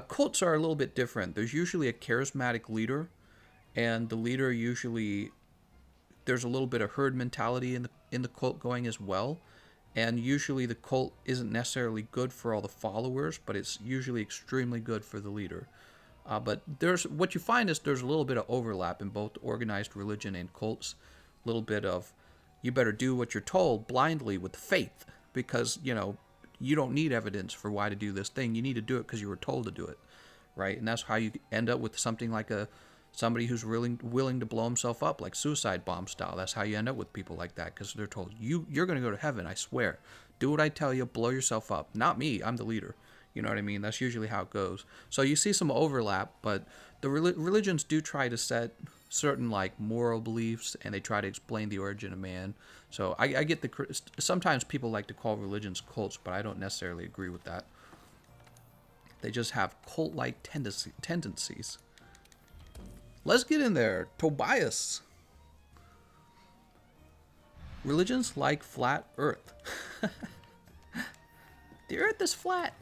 Cults are a little bit different. There's usually a charismatic leader, and the leader usually, there's a little bit of herd mentality in the cult going as well. And usually the cult isn't necessarily good for all the followers, but it's usually extremely good for the leader. But what you find is there's a little bit of overlap in both organized religion and cults. A little bit of, you better do what you're told blindly with faith, because, you don't need evidence for why to do this thing. You need to do it because you were told to do it, right? And that's how you end up with something like somebody who's willing to blow himself up, like suicide bomb style. That's how you end up with people like that, because they're told, you're going to go to heaven, I swear. Do what I tell you, blow yourself up. Not me, I'm the leader. You know what I mean? That's usually how it goes. So you see some overlap, but the religions do try to set certain like moral beliefs, and they try to explain the origin of man. So I get sometimes people like to call religions cults, but I don't necessarily agree with that. They just have cult-like tendencies. Let's get in there. Tobias. Religions like flat Earth. The Earth is flat.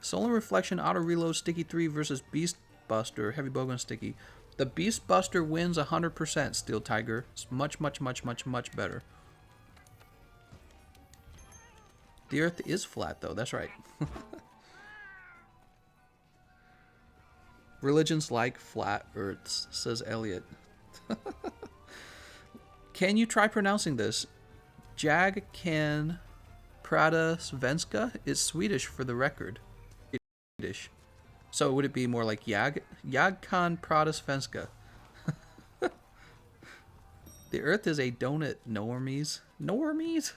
Solar Reflection, Auto Reload, Sticky 3 versus Beast Buster, Heavy Bowgun, Sticky. The Beast Buster wins 100%, Steel Tiger. It's much, much, much, much, much better. The Earth is flat, though. That's right. Religions like flat Earths, says Elliot. Can you try pronouncing this? Jag kan prata svenska is Swedish for the record. Swedish. So would it be more like Jag kan prata svenska? The Earth is a donut, normies. Normies?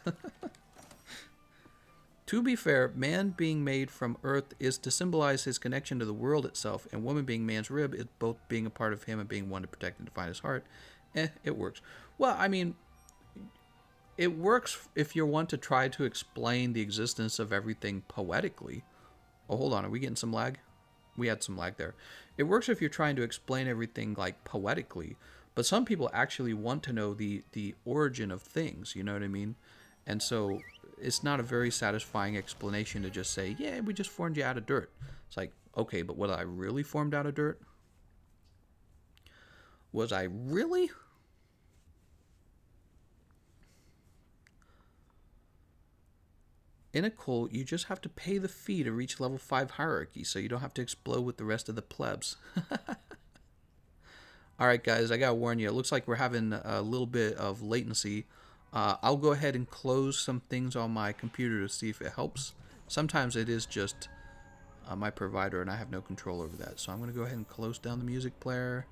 To be fair, man being made from Earth is to symbolize his connection to the world itself, and woman being man's rib is both being a part of him and being one to protect and define his heart. It works. Well, I mean, it works if you're one to try to explain the existence of everything poetically. Oh, hold on. Are we getting some lag? We had some lag there. It works if you're trying to explain everything like poetically, but some people actually want to know the origin of things, you know what I mean? And so it's not a very satisfying explanation to just say, yeah, we just formed you out of dirt. It's like, okay, but was I really formed out of dirt? Was I really? In a cult, you just have to pay the fee to reach level 5 hierarchy, so you don't have to explode with the rest of the plebs. Alright guys, I gotta warn you, it looks like we're having a little bit of latency. I'll go ahead and close some things on my computer to see if it helps. Sometimes it is just my provider and I have no control over that. So I'm going to go ahead and close down the music player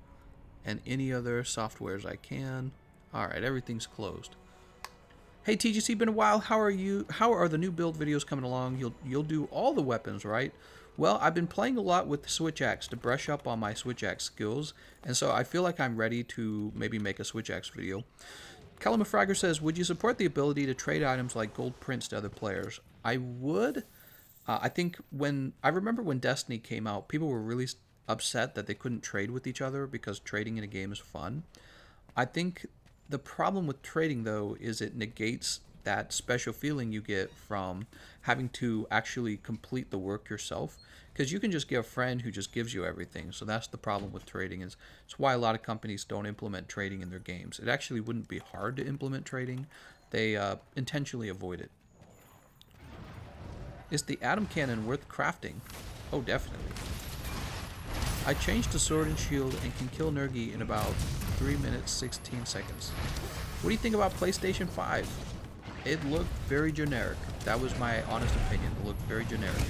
and any other softwares I can. Alright, everything's closed. Hey TGC, been a while. How are you? How are the new build videos coming along? You'll do all the weapons, right? Well, I've been playing a lot with the Switch Axe to brush up on my Switch Axe skills, and so I feel like I'm ready to maybe make a Switch Axe video. Calamafragger says, would you support the ability to trade items like gold prints to other players? I would. I think I remember when Destiny came out, people were really upset that they couldn't trade with each other because trading in a game is fun. I think the problem with trading, though, is it negates that special feeling you get from having to actually complete the work yourself, because you can just get a friend who just gives you everything. So that's the problem with trading. It's why a lot of companies don't implement trading in their games. It actually wouldn't be hard to implement trading. They intentionally avoid it. Is the atom cannon worth crafting? Oh, definitely. I changed to sword and shield and can kill Nergi in about 3 minutes 16 seconds. What do you think about PlayStation 5? It looked very generic. That was my honest opinion. It looked very generic.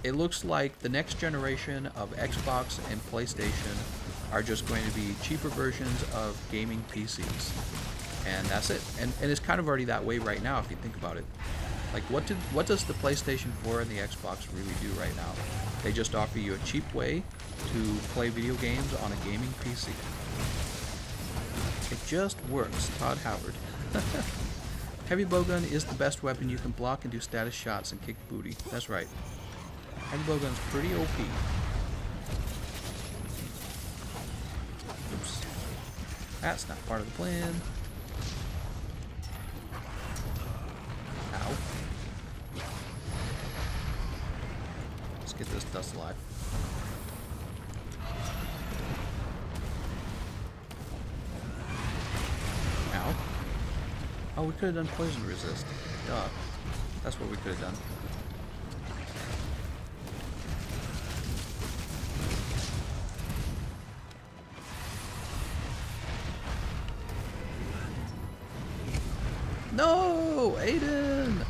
It looks like the next generation of Xbox and PlayStation are just going to be cheaper versions of gaming PCs. And that's it. And it's kind of already that way right now if you think about it. Like, what does the PlayStation 4 and the Xbox really do right now? They just offer you a cheap way to play video games on a gaming PC. It just works. Todd Howard. Heavy bowgun is the best weapon. You can block and do status shots and kick booty. That's right. Heavy bowgun's pretty OP. Oops. That's not part of the plan. Ow. Let's get this dust alive. Ow. Oh, we could have done poison resist. Duh. That's what we could have done. No! Aiden!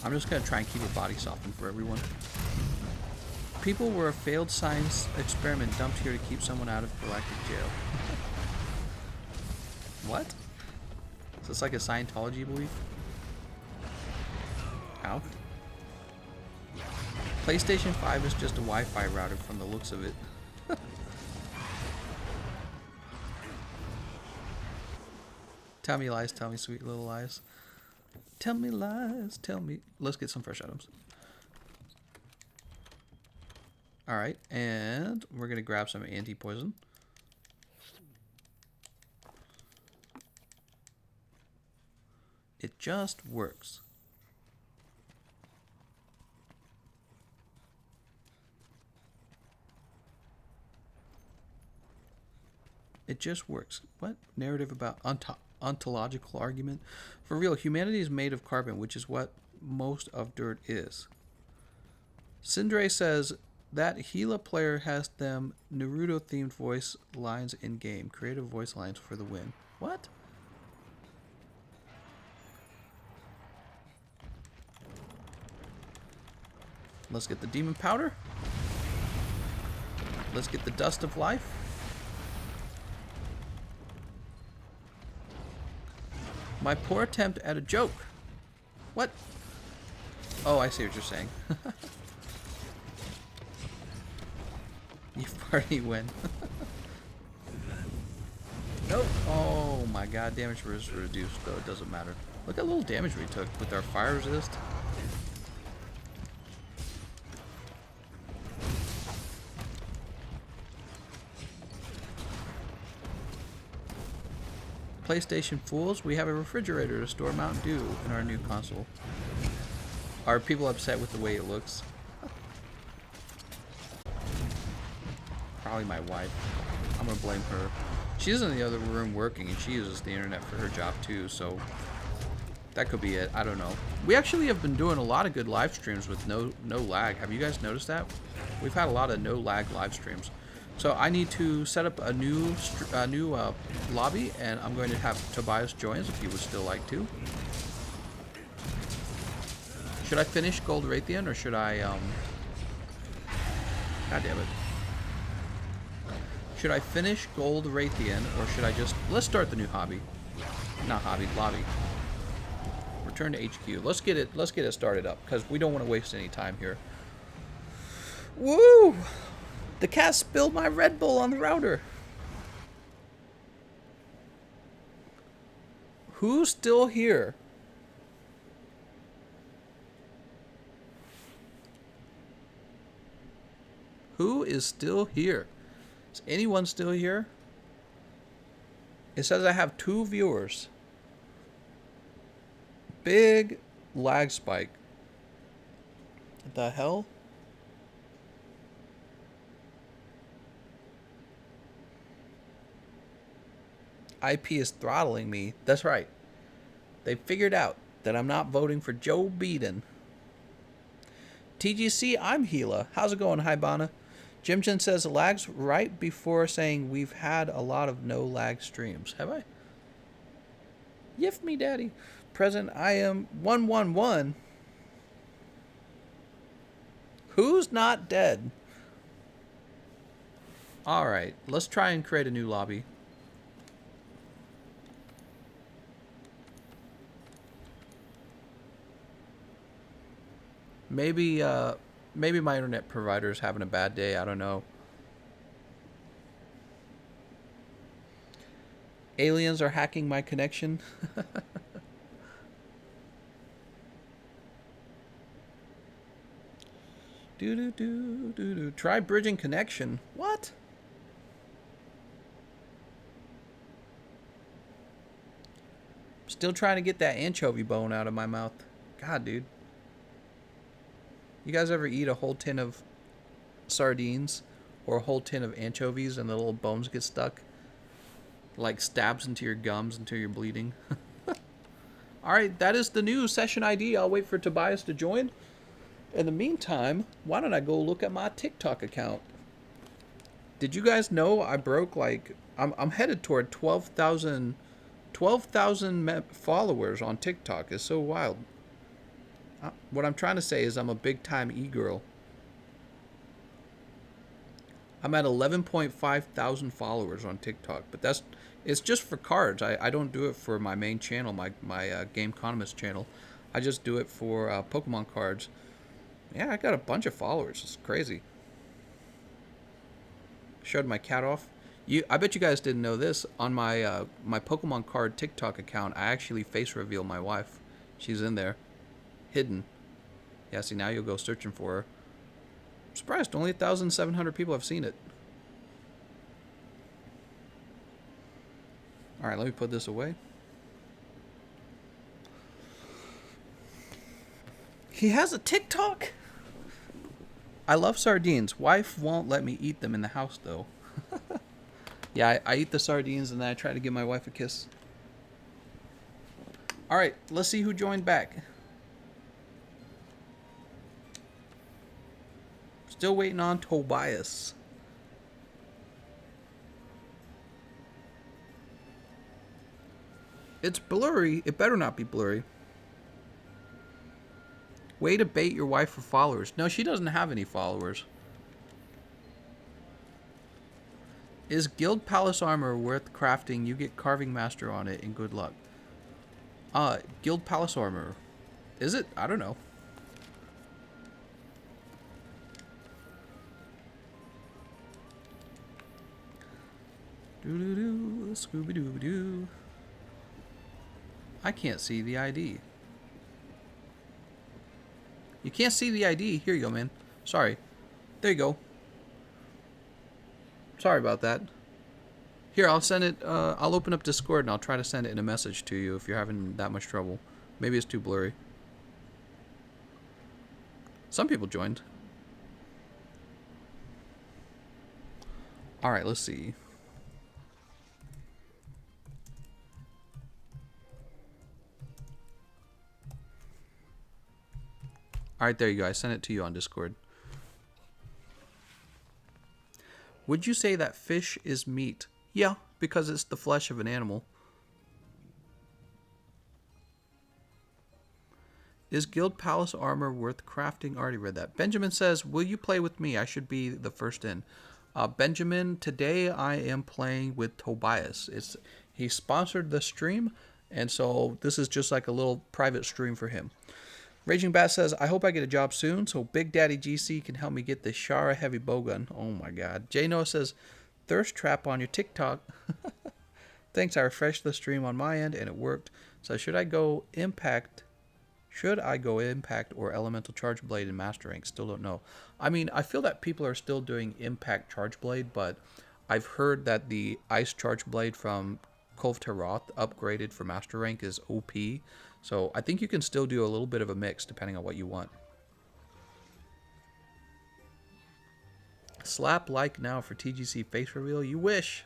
I'm just gonna try and keep a body softened for everyone. People were a failed science experiment dumped here to keep someone out of galactic jail. What? Is this like a Scientology belief? Ow. PlayStation 5 is just a Wi-Fi router from the looks of it. Tell me lies, tell me sweet little lies. Tell me lies, tell me... Let's get some fresh items. Alright, and we're going to grab some anti-poison. It just works. It just works. What? Narrative about ontological argument? For real, humanity is made of carbon, which is what most of dirt is. Sindre says that Gila player has them Naruto-themed voice lines in-game. Creative voice lines for the win. What? Let's get the demon powder. Let's get the dust of life. My poor attempt at a joke. What? Oh, I see what you're saying. You party win. Nope. Oh my god, damage was reduced, though it doesn't matter. Look at the little damage we took with our fire resist. PlayStation fools, we have a refrigerator to store Mountain Dew in our new console. Are people upset with the way it looks? Probably my wife. I'm gonna blame her. She's in the other room working and she uses the internet for her job too, so that could be it. I don't know. We actually have been doing a lot of good live streams with no lag. Have you guys noticed that? We've had a lot of no lag live streams. So I need to set up a new lobby, and I'm going to have Tobias join us if he would still like to. Should I finish Gold Raytheon, or should I, God damn it. Should I finish Gold Raytheon, or should I just... Let's start the new hobby. Not hobby, lobby. Return to HQ. Let's get it started up, because we don't want to waste any time here. Woo! The cat spilled my Red Bull on the router. Who's still here? Who is still here? Is anyone still here? It says I have 2 viewers. Big lag spike. What the hell? IP is throttling me. That's right. They figured out that I'm not voting for Joe Biden. TGC, I'm Gila. How's it going, Hibana? Jimjin says lags right before saying we've had a lot of no lag streams. Have I? Yif me, daddy. Present, I am 111. Who's not dead? Alright, let's try and create a new lobby. Maybe my internet provider is having a bad day. I don't know. Aliens are hacking my connection. Try bridging connection. What? Still trying to get that anchovy bone out of my mouth. God, dude. You guys ever eat a whole tin of sardines or a whole tin of anchovies and the little bones get stuck? Like stabs into your gums until you're bleeding. Alright, that is the new session ID. I'll wait for Tobias to join. In the meantime, why don't I go look at my TikTok account? Did you guys know I broke like... I'm headed toward 12,000 followers on TikTok. It's so wild. What I'm trying to say is I'm a big time e-girl. I'm at 11.5 thousand followers on TikTok, but it's just for cards. I don't do it for my main channel, my Gameconomist channel. I just do it for Pokemon cards. Yeah, I got a bunch of followers. It's crazy. Showed my cat off. I bet you guys didn't know this. On my my Pokemon card TikTok account, I actually face reveal my wife. She's in there, hidden. Yeah, see, now you'll go searching for her. I'm surprised only 1,700 people have seen it. All right, let me put this away. He has a TikTok? I love sardines. Wife won't let me eat them in the house, though. Yeah, I eat the sardines and then I try to give my wife a kiss. All right, let's see who joined back. Still waiting on Tobias. It's blurry. It better not be blurry. Way to bait your wife for followers. No, she doesn't have any followers. Is Guild Palace armor worth crafting? You get Carving Master on it and good luck. Guild Palace armor. Is it? I don't know. Doo-doo-doo, Scooby-Doo-doo. I can't see the ID. You can't see the ID. Here you go, man. Sorry. There you go. Sorry about that. Here, I'll send it. I'll open up Discord and I'll try to send it in a message to you if you're having that much trouble. Maybe it's too blurry. Some people joined. All right, let's see. All right, there you go. I sent it to you on Discord. Would you say that fish is meat? Yeah, because it's the flesh of an animal. Is Guild Palace armor worth crafting? Already read that. Benjamin says, will you play with me? I should be the first in. Benjamin, today I am playing with Tobias. He sponsored the stream, and so this is just like a little private stream for him. Raging Bat says, I hope I get a job soon so Big Daddy GC can help me get the Shara heavy bowgun. Oh my god. J Noah says, thirst trap on your TikTok. Thanks, I refreshed the stream on my end and it worked. So should I go Impact or Elemental Charge Blade in Master Rank? Still don't know. I mean, I feel that people are still doing Impact Charge Blade, but I've heard that the Ice Charge Blade from Kolv Taroth upgraded for Master Rank is OP. So I think you can still do a little bit of a mix depending on what you want. Slap like now for TGC face reveal. You wish.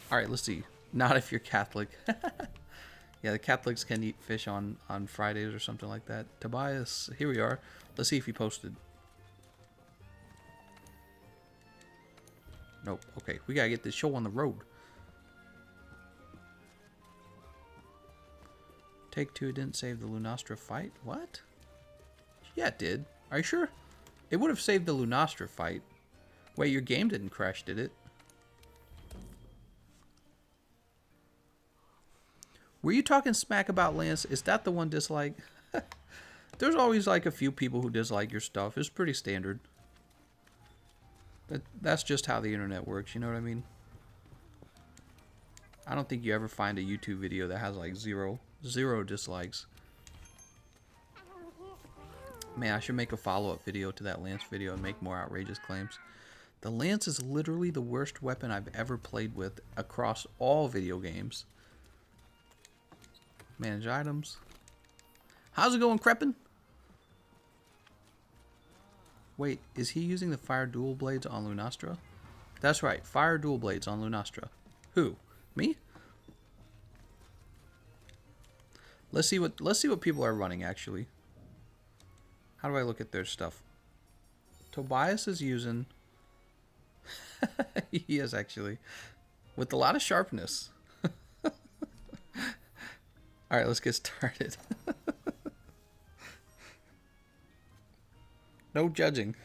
All right, let's see. Not if you're Catholic. Yeah, the Catholics can eat fish on Fridays or something like that. Tobias, here we are. Let's see if he posted. Nope. Okay, we gotta get this show on the road. Take Two didn't save the Lunastra fight? What? Yeah, it did. Are you sure? It would have saved the Lunastra fight. Wait, your game didn't crash, did it? Were you talking smack about Lance? Is that the one dislike? There's always like a few people who dislike your stuff. It's pretty standard. That's just how the internet works, you know what I mean? I don't think you ever find a YouTube video that has like zero dislikes. Man, I should make a follow-up video to that Lance video and make more outrageous claims. The Lance is literally the worst weapon I've ever played with across all video games. Manage items. How's it going, Crepin? Wait, is he using the Fire Dual Blades on Lunastra? That's right, Fire Dual Blades on Lunastra. Who? Me? Let's see what people are running actually. How do I look at their stuff? Tobias is using he is actually with a lot of sharpness. All right, let's get started. No judging.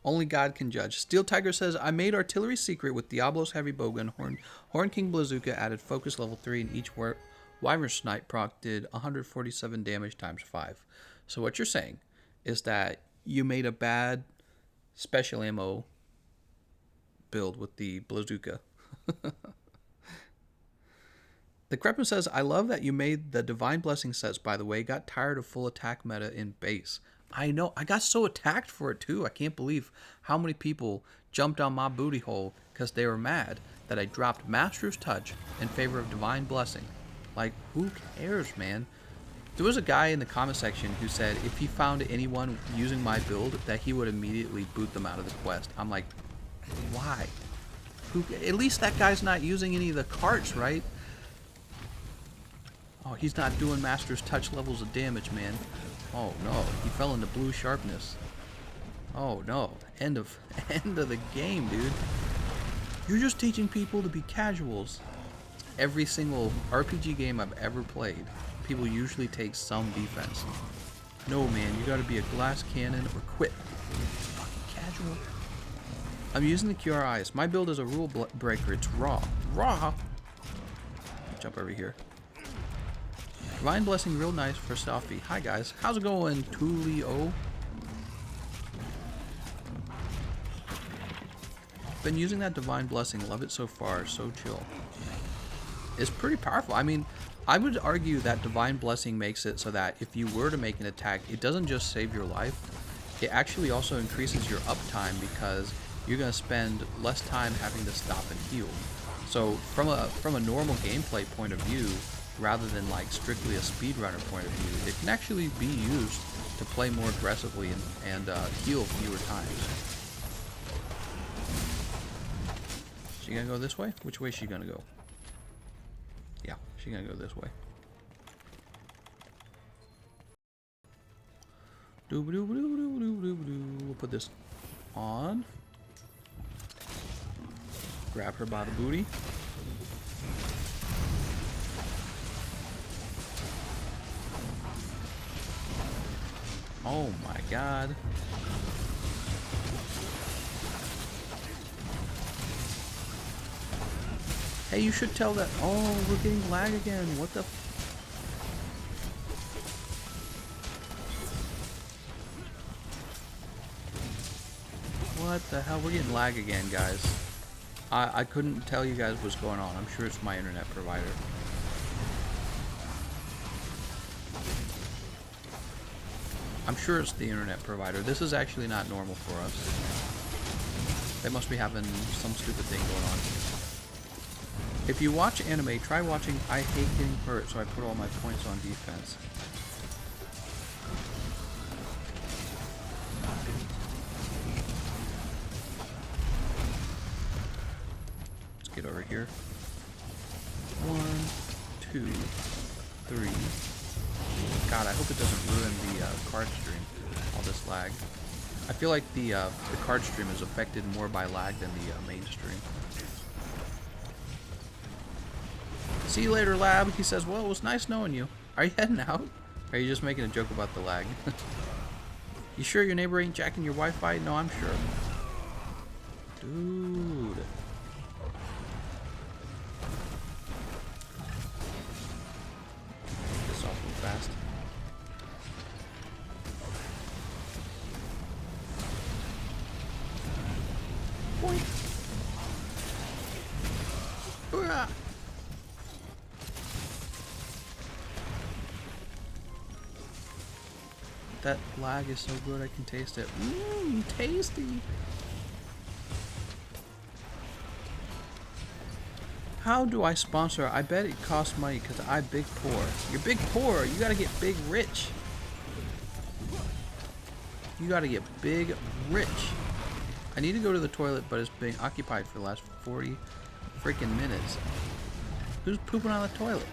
Only God can judge. Steel Tiger says, I made Artillery Secret with Diablo's Heavy Bowgun, Horn King Blazooka, added Focus level 3, and each Wyvern Snipe proc did 147 damage times 5. So what you're saying is that you made a bad special ammo build with the Blazooka. The Crepin says, I love that you made the Divine Blessing sets, by the way. Got tired of full attack meta in base. I know. I got so attacked for it, too. I can't believe how many people jumped on my booty hole because they were mad that I dropped Master's Touch in favor of Divine Blessing. Like, who cares, man? There was a guy in the comment section who said if he found anyone using my build that he would immediately boot them out of the quest. I'm like, why? At least that guy's not using any of the carts, right? Oh, he's not doing Master's Touch levels of damage, man. Oh no, he fell into blue sharpness. Oh no, end of the game, dude. You're just teaching people to be casuals. Every single RPG game I've ever played, people usually take some defense. No, man, you gotta be a glass cannon or quit. Fucking casual. I'm using the QRIs. My build is a rule breaker. It's raw. Raw? Jump over here. Divine Blessing, real nice for Safi. Hi guys, how's it going, Tulio? Been using that Divine Blessing, love it so far, so chill. It's pretty powerful. I mean, I would argue that Divine Blessing makes it so that if you were to make an attack, it doesn't just save your life, it actually also increases your uptime because you're going to spend less time having to stop and heal. So from a normal gameplay point of view, rather than like strictly a speedrunner point of view, it can actually be used to play more aggressively and heal fewer times. She gonna go this way? Which way is she gonna go? Yeah, she's gonna go this way. We'll put this on. Grab her by the booty. Oh my god. Hey, you should tell that. Oh, we're getting lag again. What the? What the hell? We're getting lag again, guys. I couldn't tell you guys what's going on. I'm sure it's my internet provider. I'm sure it's the internet provider. This is actually not normal for us. They must be having some stupid thing going on. If you watch anime, try watching I Hate Getting Hurt, so I put all my points on defense. Let's get over here. 1, 2, 3. God, I hope it doesn't ruin the card stream, all this lag. I feel like the card stream is affected more by lag than the main stream. See you later, Lab. He says, well, it was nice knowing you. Are you heading out? Or are you just making a joke about the lag? You sure your neighbor ain't jacking your Wi-Fi? No, I'm sure. Dude. Get this off real fast. Boink. Hurrah. That lag is so good I can taste it. Mmm, tasty. How do I sponsor? I bet it costs money because I'm big poor. You're big poor. You gotta get big rich. You gotta get big rich. I need to go to the toilet, but it's been occupied for the last 40 freaking minutes. Who's pooping on the toilet?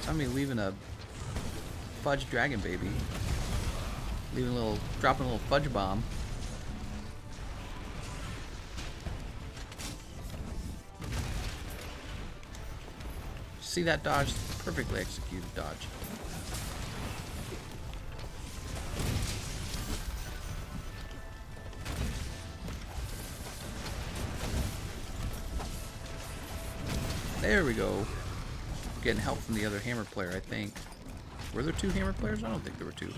Somebody leaving a fudge dragon baby. Dropping a little fudge bomb. See that dodge? Perfectly executed dodge. There we go. Getting help from the other hammer player, I think. Were there 2 hammer players? I don't think there were 2.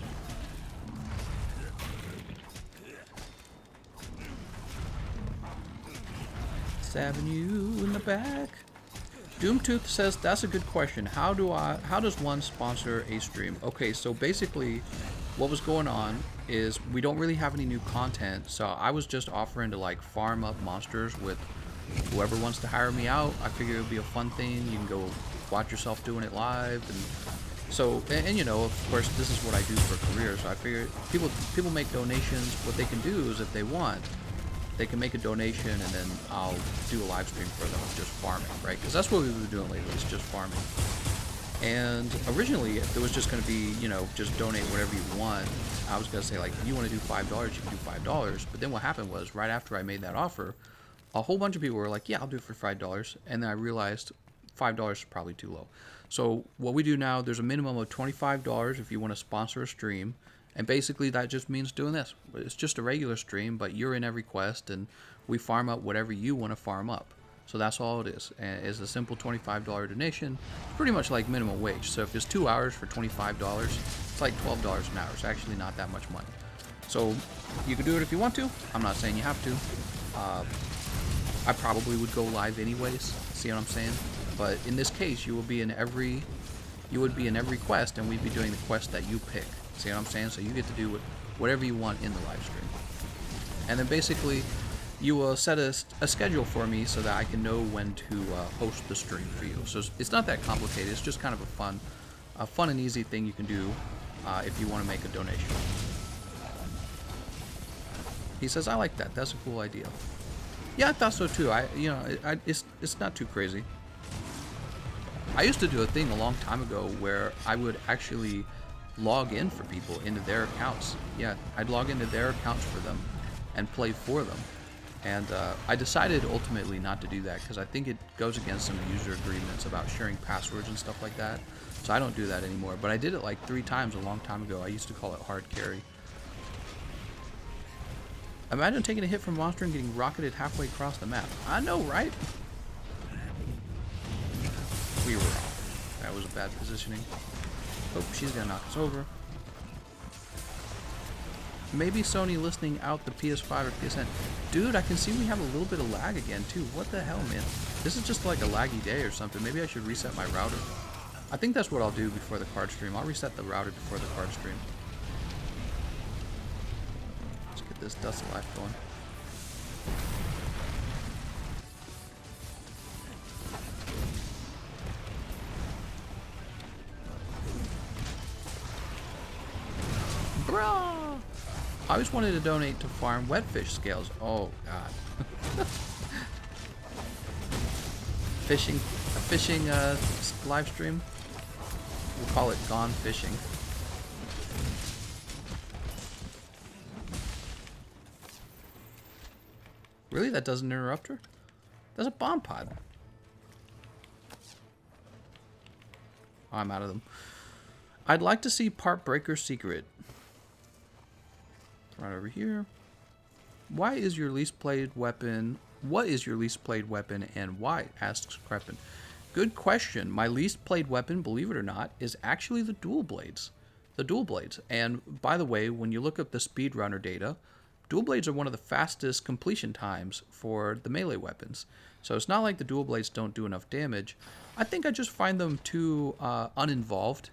Stabbing you in the back. Doomtooth says, that's a good question. How does one sponsor a stream? Okay, so basically what was going on is we don't really have any new content, so I was just offering to like farm up monsters with whoever wants to hire me out. I figured it would be a fun thing. You can go watch yourself doing it live, and so and you know, of course, this is what I do for a career. So I figured people make donations. What they can do is, if they want, they can make a donation, and then I'll do a live stream for them of just farming, right? Because that's what we've been doing lately, is just farming. And originally, if it was just going to be, you know, just donate whatever you want, I was going to say, like, if you want to do $5, you can do $5. But then what happened was, right after I made that offer, a whole bunch of people were like, yeah, I'll do it for $5. And then I realized $5 is probably too low. So what we do now, there's a minimum of $25 if you want to sponsor a stream. And basically that just means doing this. It's just a regular stream, but you're in every quest, and we farm up whatever you want to farm up. So that's all it is. And it's a simple $25 donation. It's pretty much like minimum wage. So if it's 2 hours for $25, it's like $12 an hour. It's actually not that much money. So you can do it if you want to. I'm not saying you have to. I probably would go live anyways. See what I'm saying? But in this case, you would be in every quest, and we'd be doing the quest that you pick. See what I'm saying? So you get to do whatever you want in the live stream. And then basically, you will set a schedule for me so that I can know when to host the stream for you. So it's not that complicated. It's just kind of a fun and easy thing you can do if you want to make a donation. He says, I like that. That's a cool idea. Yeah, I thought so too. It's not too crazy. I used to do a thing a long time ago where I would actually log in for people into their accounts. Yeah, I'd log into their accounts for them and play for them. And I decided ultimately not to do that because I think it goes against some user agreements about sharing passwords and stuff like that. So I don't do that anymore. But I did it like 3 times a long time ago. I used to call it hard carry. Imagine taking a hit from a monster and getting rocketed halfway across the map. I know, right? We were off. That was a bad positioning. Oh, she's gonna knock us over. Maybe Sony listening out the PS5 or PSN. Dude, I can see we have a little bit of lag again, too. What the hell, man? This is just like a laggy day or something. Maybe I should reset my router. I think that's what I'll do before the card stream. I'll reset the router before the card stream. Let's get this Dust Life going. Bruh! I always wanted to donate to farm wetfish scales. Oh god. A fishing live stream. We'll call it Gone Fishing. Really? That doesn't interrupt her? There's a bomb pod. Oh, I'm out of them. I'd like to see Part Breaker Secret. Right over here. What is your least played weapon, and why? Asks Crepin. Good question. My least played weapon, believe it or not, is actually the dual blades. And by the way, when you look up the speedrunner data, dual blades are one of the fastest completion times for the melee weapons. So it's not like the dual blades don't do enough damage. I think I just find them too uninvolved.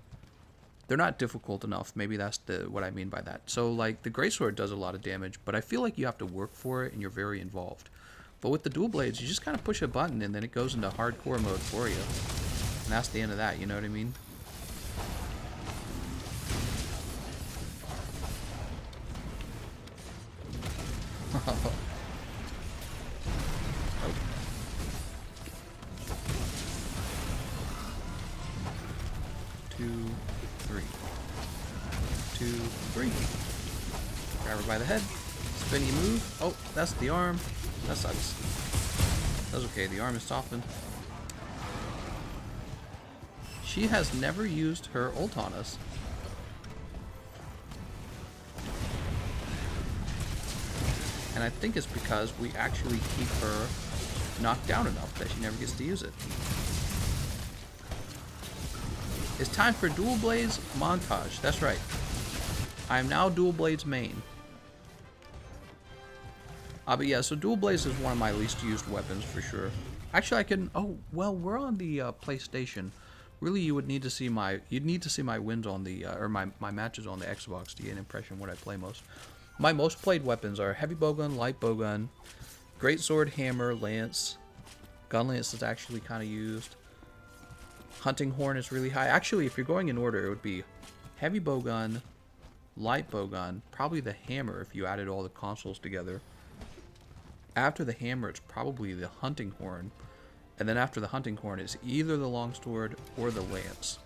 They're not difficult enough. Maybe that's what I mean by that. So like the greatsword does a lot of damage, but I feel like you have to work for it and you're very involved. But with the dual blades, you just kind of push a button and then it goes into hardcore mode for you. And that's the end of that, you know what I mean? Oh. 2, 3. 2, 3. Grab her by the head. Spinny move. Oh, that's the arm. That sucks. That's okay. The arm is softened. She has never used her ult on us. And I think it's because we actually keep her knocked down enough that she never gets to use it. It's time for Dual Blades montage. That's right. I am now Dual Blades main. But yeah, so Dual Blades is one of my least used weapons for sure. Actually, I can. Oh well, we're on the PlayStation. Really, you'd need to see my wins on the or my matches on the Xbox to get an impression of what I play most. My most played weapons are heavy bowgun, light bowgun, great sword, hammer, lance. Gun lance is actually kind of used. Hunting horn is really high. Actually, if you're going in order, it would be heavy bowgun, light bowgun, probably the hammer if you added all the consoles together. After the hammer, it's probably the hunting horn. And then after the hunting horn, it's either the longsword or the lance.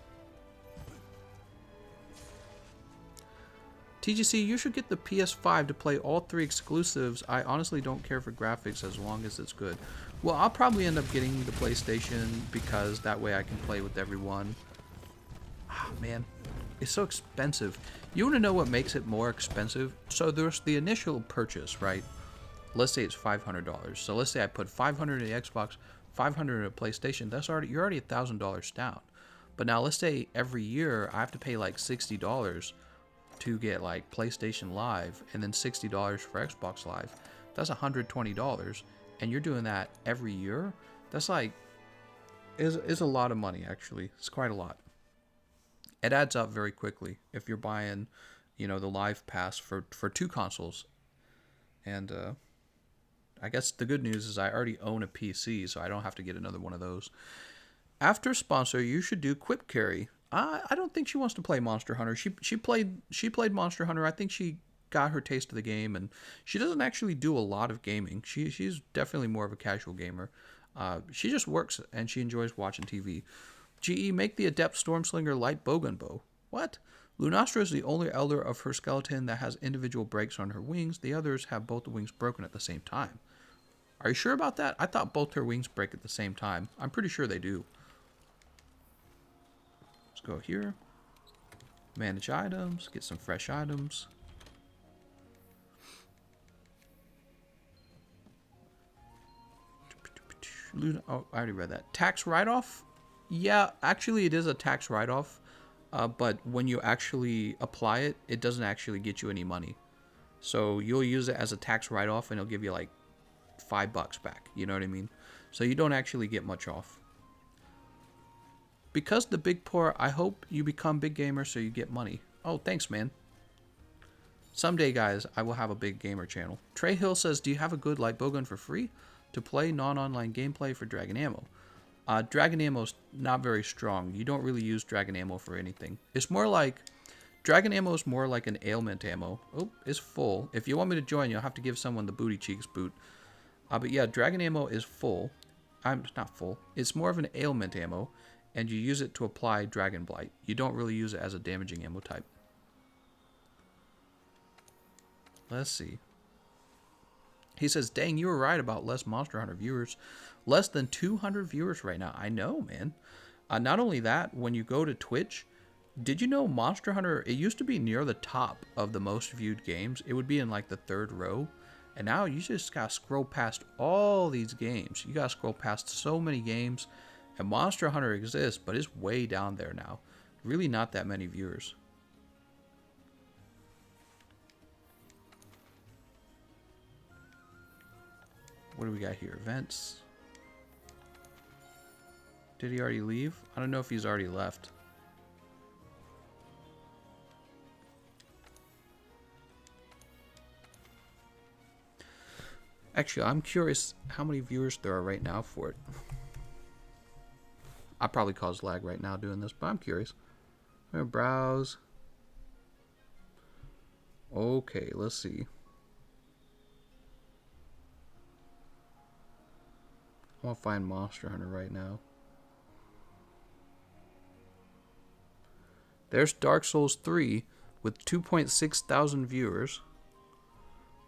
TGC, you should get the PS5 to play all 3 exclusives. I honestly don't care for graphics as long as it's good. Well, I'll probably end up getting the PlayStation because that way I can play with everyone. Ah, man, it's so expensive. You want to know what makes it more expensive? So there's the initial purchase, right? Let's say it's $500. So let's say I put $500 in the Xbox, $500 in a PlayStation. You're already $1,000 down. But now let's say every year I have to pay like $60 to get like PlayStation Live, and then $60 for Xbox Live. That's $120, and you're doing that every year. That's like is a lot of money actually. It's quite a lot. It adds up very quickly if you're buying, the Live Pass for 2 consoles. And I guess the good news is I already own a PC, so I don't have to get another one of those. After sponsor, you should do Quip Carry. I don't think she wants to play Monster Hunter. She played Monster Hunter. I think she got her taste of the game, and she doesn't actually do a lot of gaming. She's definitely more of a casual gamer. She just works and she enjoys watching TV. GE, make the Adept Stormslinger light bowgun bow. What? Lunastra is the only elder of her skeleton that has individual breaks on her wings. The others have both the wings broken at the same time. Are you sure about that? I thought both her wings break at the same time. I'm pretty sure they do. Let's go here. Manage items. Get some fresh items. Oh, I already read that. Tax write-off? Yeah, actually it is a tax write-off. But when you actually apply it, it doesn't actually get you any money. So you'll use it as a tax write-off and it'll give you like $5 back. You know what I mean? So you don't actually get much off. Because the big poor, I hope you become big gamer so you get money. Oh, thanks, man. Someday, guys, I will have a big gamer channel. Trey Hill says, do you have a good light bowgun for free to play non-online gameplay for Dragon Ammo? Dragon Ammo's not very strong. You don't really use Dragon Ammo for anything. It's more like... Dragon Ammo is more like an ailment ammo. Oh, it's full. If you want me to join, you'll have to give someone the booty cheeks boot. But yeah, Dragon Ammo is full. I'm not full. It's more of an ailment ammo, and you use it to apply Dragon Blight. You don't really use it as a damaging ammo type. Let's see. He says, dang, you were right about less Monster Hunter viewers. Less than 200 viewers right now. I know, man. Not only that, when you go to Twitch, did you know Monster Hunter, it used to be near the top of the most viewed games. It would be in like the 3rd row. And now you just gotta scroll past all these games. You gotta scroll past so many games. And Monster Hunter exists, but it's way down there now. Really not that many viewers. What do we got here? Events. Did he already leave? I don't know if he's already left. Actually, I'm curious how many viewers there are right now for it. I probably cause lag right now doing this, but I'm curious. I'm gonna browse. Okay, let's see. I want to find Monster Hunter right now. There's Dark Souls 3 with 2.6 thousand viewers.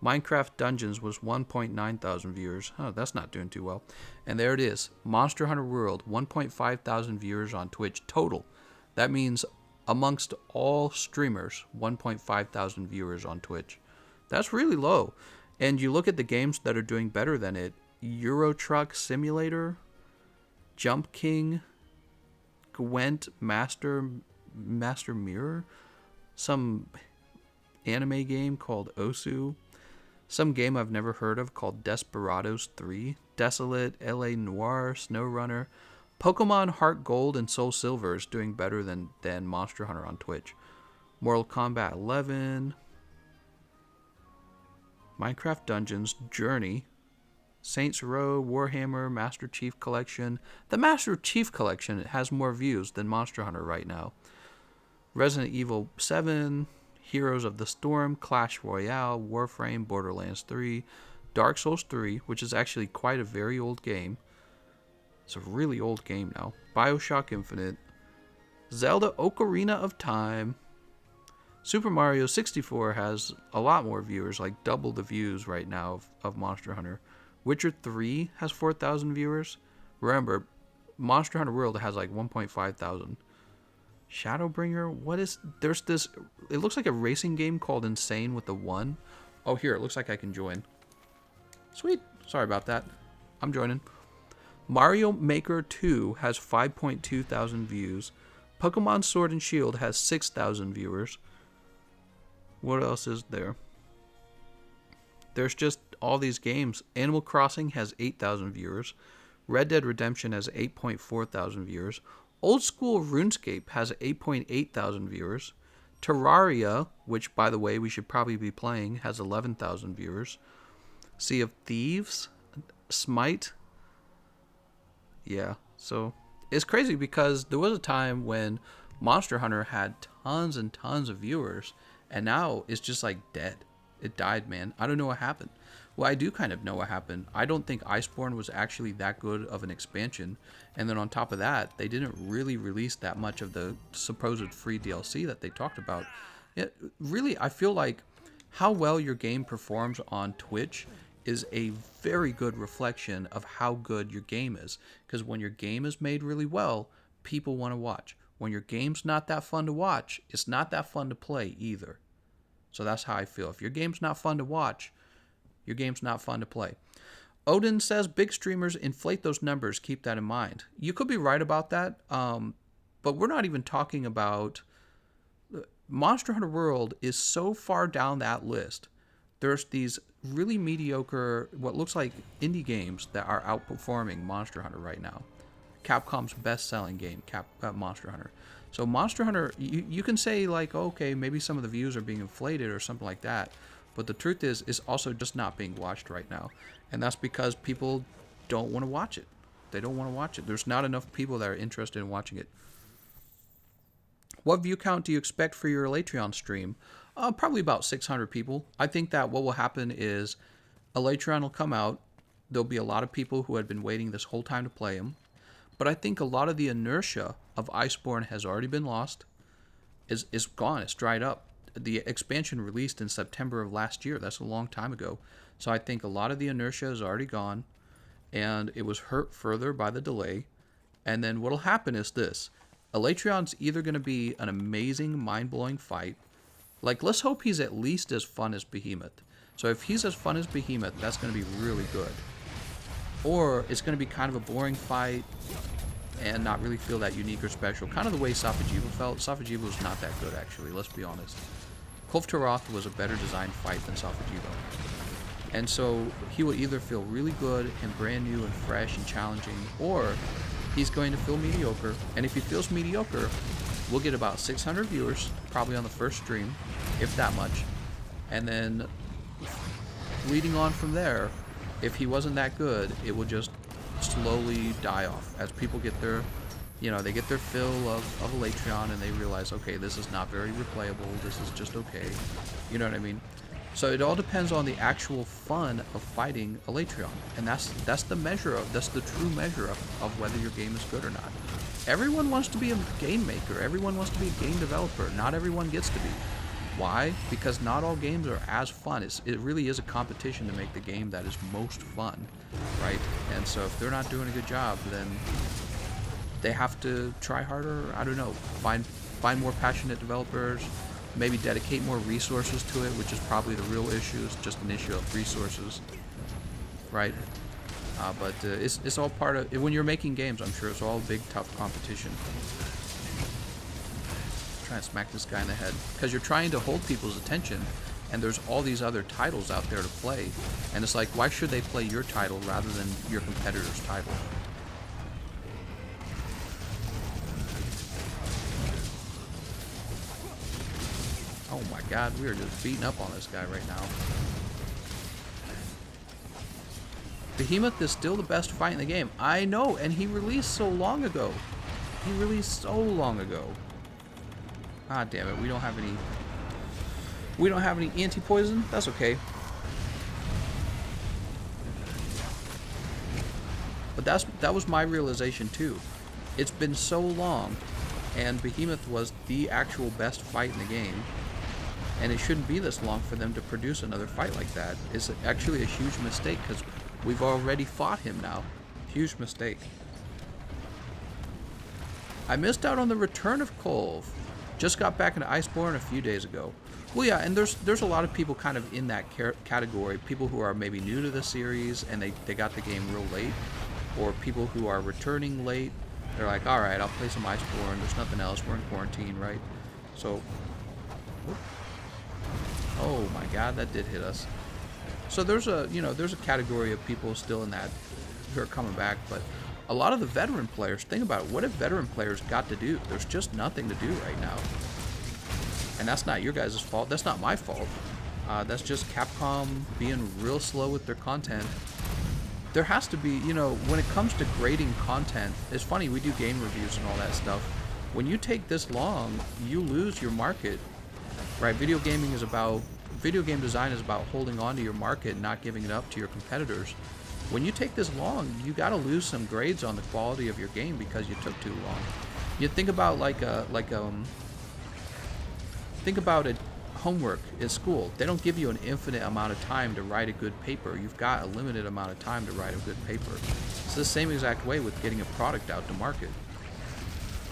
Minecraft Dungeons was 1.9 thousand viewers. Oh, that's not doing too well. And there it is. Monster Hunter World, 1.5 thousand viewers on Twitch total. That means amongst all streamers, 1.5 thousand viewers on Twitch. That's really low. And you look at the games that are doing better than it. Euro Truck Simulator, Jump King, Gwent Master Mirror, some anime game called Osu, some game I've never heard of called Desperados 3, Desolate, LA Noir, SnowRunner, Pokemon Heart Gold and Soul Silver is doing better than Monster Hunter on Twitch. Mortal Kombat 11, Minecraft Dungeons, Journey, Saints Row, Warhammer, Master Chief Collection. The Master Chief Collection has more views than Monster Hunter right now. Resident Evil 7, Heroes of the Storm, Clash Royale, Warframe, Borderlands 3, Dark Souls 3, which is actually quite a very old game. It's a really old game now. BioShock Infinite, Zelda Ocarina of Time, Super Mario 64 has a lot more viewers, like double the views right now of Monster Hunter. Witcher 3 has 4,000 viewers. Remember, Monster Hunter World has like 1.5 thousand. Shadowbringer, what is... There's this... It looks like a racing game called Insane with the 1. Oh, here, it looks like I can join. Sweet. Sorry about that. I'm joining. Mario Maker 2 has 5.2 thousand views. Pokemon Sword and Shield has 6,000 viewers. What else is there? There's just all these games. Animal Crossing has 8,000 viewers. Red Dead Redemption has 8.4 thousand viewers. Old School RuneScape has 8.8 thousand viewers. Terraria, which, by the way, we should probably be playing, has 11,000 viewers. Sea of Thieves, Smite. Yeah, so it's crazy because there was a time when Monster Hunter had tons and tons of viewers, and now it's just like dead. It died, man. I don't know what happened. Well, I do kind of know what happened. I don't think Iceborne was actually that good of an expansion. And then on top of that, they didn't really release that much of the supposed free DLC that they talked about. Really, I feel like how well your game performs on Twitch is a very good reflection of how good your game is. Because when your game is made really well, people want to watch. When your game's not that fun to watch, it's not that fun to play either. So that's how I feel. If your game's not fun to watch, your game's not fun to play. Odin says big streamers inflate those numbers. Keep that in mind. You could be right about that, but we're not even talking about... Monster Hunter World is so far down that list. There's these really mediocre, what looks like indie games that are outperforming Monster Hunter right now. Capcom's best-selling game, Monster Hunter. So Monster Hunter, you can say like, okay, maybe some of the views are being inflated or something like that. But the truth is, it's also just not being watched right now. And that's because people don't want to watch it. They don't want to watch it. There's not enough people that are interested in watching it. What view count do you expect for your Alatreon stream? Probably about 600 people. I think that what will happen is Alatreon will come out. There'll be a lot of people who had been waiting this whole time to play him. But I think a lot of the inertia of Iceborne has already been lost. Is gone. It's dried up. The expansion released in September of last year. That's a long time ago. So I think a lot of the inertia is already gone. And it was hurt further by the delay. And then what'll happen is this. Alatreon's either going to be an amazing, mind-blowing fight. Like, let's hope he's at least as fun as Behemoth. So if he's as fun as Behemoth, that's going to be really good. Or it's going to be kind of a boring fight and not really feel that unique or special. Kind of the way Safi'jiiva felt. Safi'jiiva was not that good, actually. Let's be honest. Kulf Taroth was a better designed fight than Safi'jiiva. And so he will either feel really good and brand new and fresh and challenging, or he's going to feel mediocre. And if he feels mediocre, we'll get about 600 viewers, probably on the first stream, if that much. And then leading on from there, if he wasn't that good, it will just slowly die off as people get their, they get their fill of Alatreon and they realize, okay, this is not very replayable, this is just okay, you know what I mean? So it all depends on the actual fun of fighting Alatreon, and that's the true measure of whether your game is good or not. Everyone wants to be a game maker, everyone wants to be a game developer, not everyone gets to be. Why? Because not all games are as fun. It really is a competition to make the game that is most fun, right? And so if they're not doing a good job, then they have to try harder. I don't know. Find more passionate developers. Maybe dedicate more resources to it, which is probably the real issue. It's just an issue of resources, right? But it's all part of when you're making games. I'm sure it's all big, tough competition. Trying to smack this guy in the head because you're trying to hold people's attention, and there's all these other titles out there to play, and it's like, why should they play your title rather than your competitor's title? Oh my god, we are just beating up on this guy right now. Behemoth is still the best fight in the game. I know, and he released so long ago. He released so long ago. Ah, damn it, we don't have any... We don't have any anti-poison? That's okay. But that was my realization too. It's been so long, and Behemoth was the actual best fight in the game, and it shouldn't be this long for them to produce another fight like that. It's actually a huge mistake, because we've already fought him now. Huge mistake. I missed out on the return of Kolv. Just got back into Iceborne a few days ago. Well, yeah, and there's a lot of people kind of in that category. People who are maybe new to the series and they got the game real late, or people who are returning late. They're like, all right, I'll play some Iceborne. There's nothing else. We're in quarantine, right? So, oh my God, that did hit us. So there's a category of people still in that who are coming back, but a lot of the veteran players, think about it. What have veteran players got to do? There's just nothing to do right now. And that's not your guys' fault. That's not my fault. That's just Capcom being real slow with their content. There has to be, when it comes to grading content, it's funny, we do game reviews and all that stuff. When you take this long, you lose your market, right? Video game design is about holding on to your market, not giving it up to your competitors. When you take this long, you got to lose some grades on the quality of your game because you took too long. You think about think about it. Homework at school. They don't give you an infinite amount of time to write a good paper. You've got a limited amount of time to write a good paper. It's the same exact way with getting a product out to market.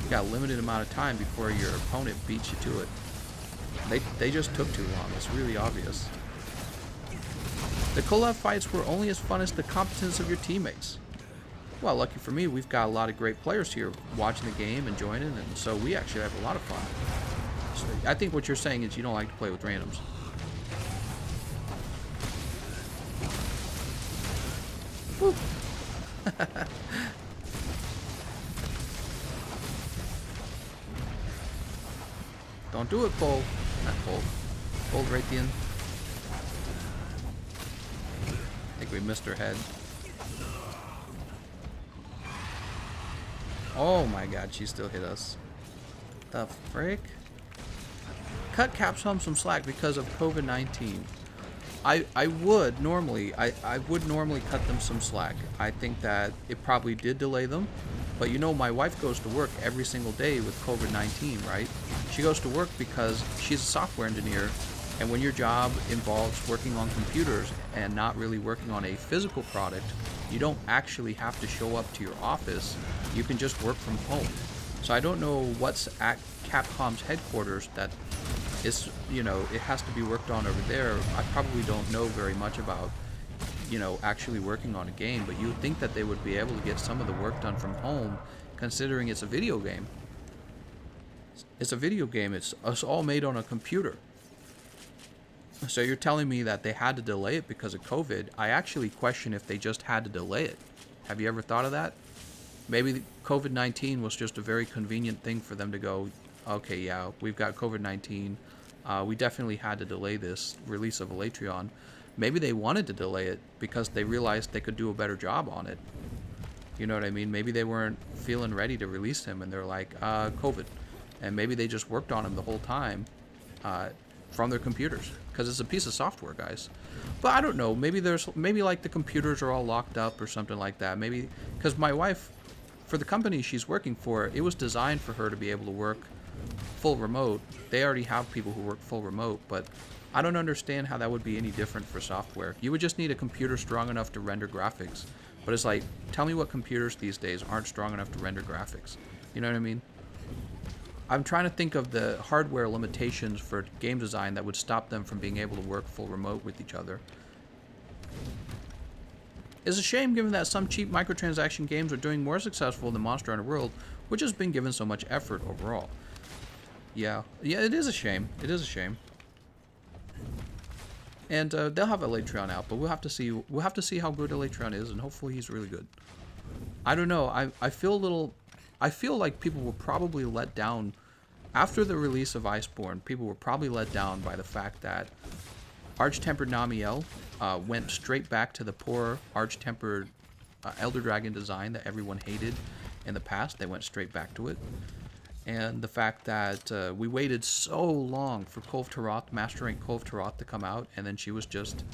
You've got a limited amount of time before your opponent beats you to it. They just took too long. It's really obvious. The collab fights were only as fun as the competence of your teammates. Well, lucky for me, we've got a lot of great players here watching the game and joining, and so we actually have a lot of fun. So I think what you're saying is you don't like to play with randoms. Woo. Don't do it, Cole. Not Cole. Cold Raytheon. I think we missed her head. Oh my God, she still hit us. The frick? Cut Capcom some slack because of COVID-19. I would normally cut them some slack. I think that it probably did delay them, but my wife goes to work every single day with COVID-19, right? She goes to work because she's a software engineer, and when your job involves working on computers and not really working on a physical product, you don't actually have to show up to your office. You can just work from home. So I don't know what's at Capcom's headquarters that is, it has to be worked on over there. I probably don't know very much about, actually working on a game, but you would think that they would be able to get some of the work done from home, considering it's a video game. It's a video game. It's all made on a computer. So you're telling me that they had to delay it because of COVID. I actually question if they just had to delay it. Have you ever thought of that? Maybe COVID-19 was just a very convenient thing for them to go, okay, yeah, we've got COVID-19. We definitely had to delay this release of Alatreon. Maybe they wanted to delay it because they realized they could do a better job on it. You know what I mean? Maybe they weren't feeling ready to release him, and they're like, COVID. And maybe they just worked on him the whole time from their computers, because it's a piece of software, guys. But I don't know. Maybe like the computers are all locked up or something like that. Maybe because my wife, for the company she's working for, it was designed for her to be able to work full remote. They already have people who work full remote, but I don't understand how that would be any different for software. You would just need a computer strong enough to render graphics. But it's like, tell me what computers these days aren't strong enough to render graphics. You know what I mean? I'm trying to think of the hardware limitations for game design that would stop them from being able to work full remote with each other. It's a shame given that some cheap microtransaction games are doing more successful than Monster Hunter World, which has been given so much effort overall. Yeah, it is a shame. It is a shame. And they'll have Alatreon out, but we'll have to see. We'll have to see how good Alatreon is, and hopefully he's really good. I don't know. I feel a little. I feel like people were probably let down after the release of Iceborne. People were probably let down by the fact that Arch-Tempered Namiel went straight back to the poor Arch-Tempered Elder Dragon design that everyone hated in the past. They went straight back to it. And the fact that we waited so long for Kolv Taroth, Master Rank Kolv Taroth, to come out, and then she was just,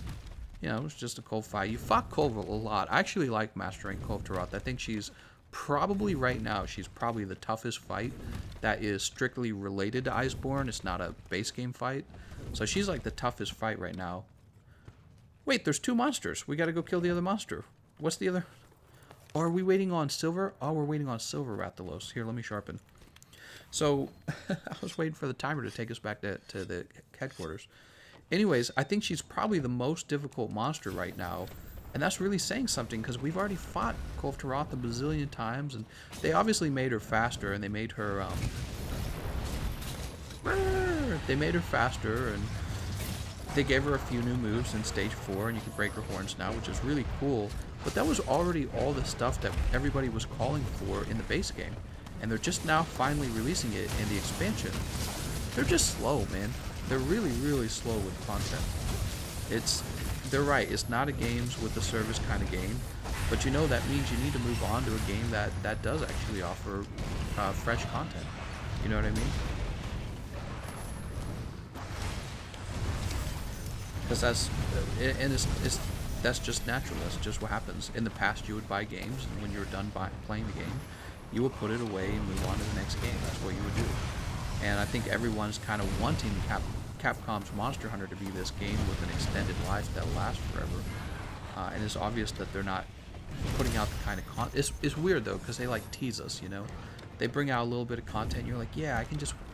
you know, it was just a Kolv fight. You fought Kolv a lot. I actually like Master Rank Kolv Taroth. I think she's probably, right now, she's probably the toughest fight that is strictly related to Iceborne. It's not a base game fight. So she's like the toughest fight right now. Wait, there's 2 monsters. We gotta go kill the other monster. What's the other? Or are we waiting on Silver? Oh, we're waiting on Silver Rathalos. Here, let me sharpen. So, I was waiting for the timer to take us back to the headquarters. Anyways, I think she's probably the most difficult monster right now. And that's really saying something, because we've already fought Kolv Taroth a bazillion times. And they obviously made her faster, and they made her, faster, and they gave her a few new moves in Stage 4, and you can break her horns now, which is really cool. But that was already all the stuff that everybody was calling for in the base game. And they're just now finally releasing it in the expansion. They're just slow, man. They're really, really slow with content. They're right, it's not a games with the service kind of game, but you know that means you need to move on to a game that does actually offer fresh content. You know what I mean? Because that's just natural. That's just what happens. In the past, you would buy games, and when you were done playing the game, you would put it away and move on to the next game. That's what you would do. And I think everyone's kind of wanting Capcom's Monster Hunter to be this game with an extended life that lasts forever. And it's obvious that they're not putting out the kind of content. It's weird though, because they like tease us, you know. They bring out a little bit of content, and you're like, yeah, I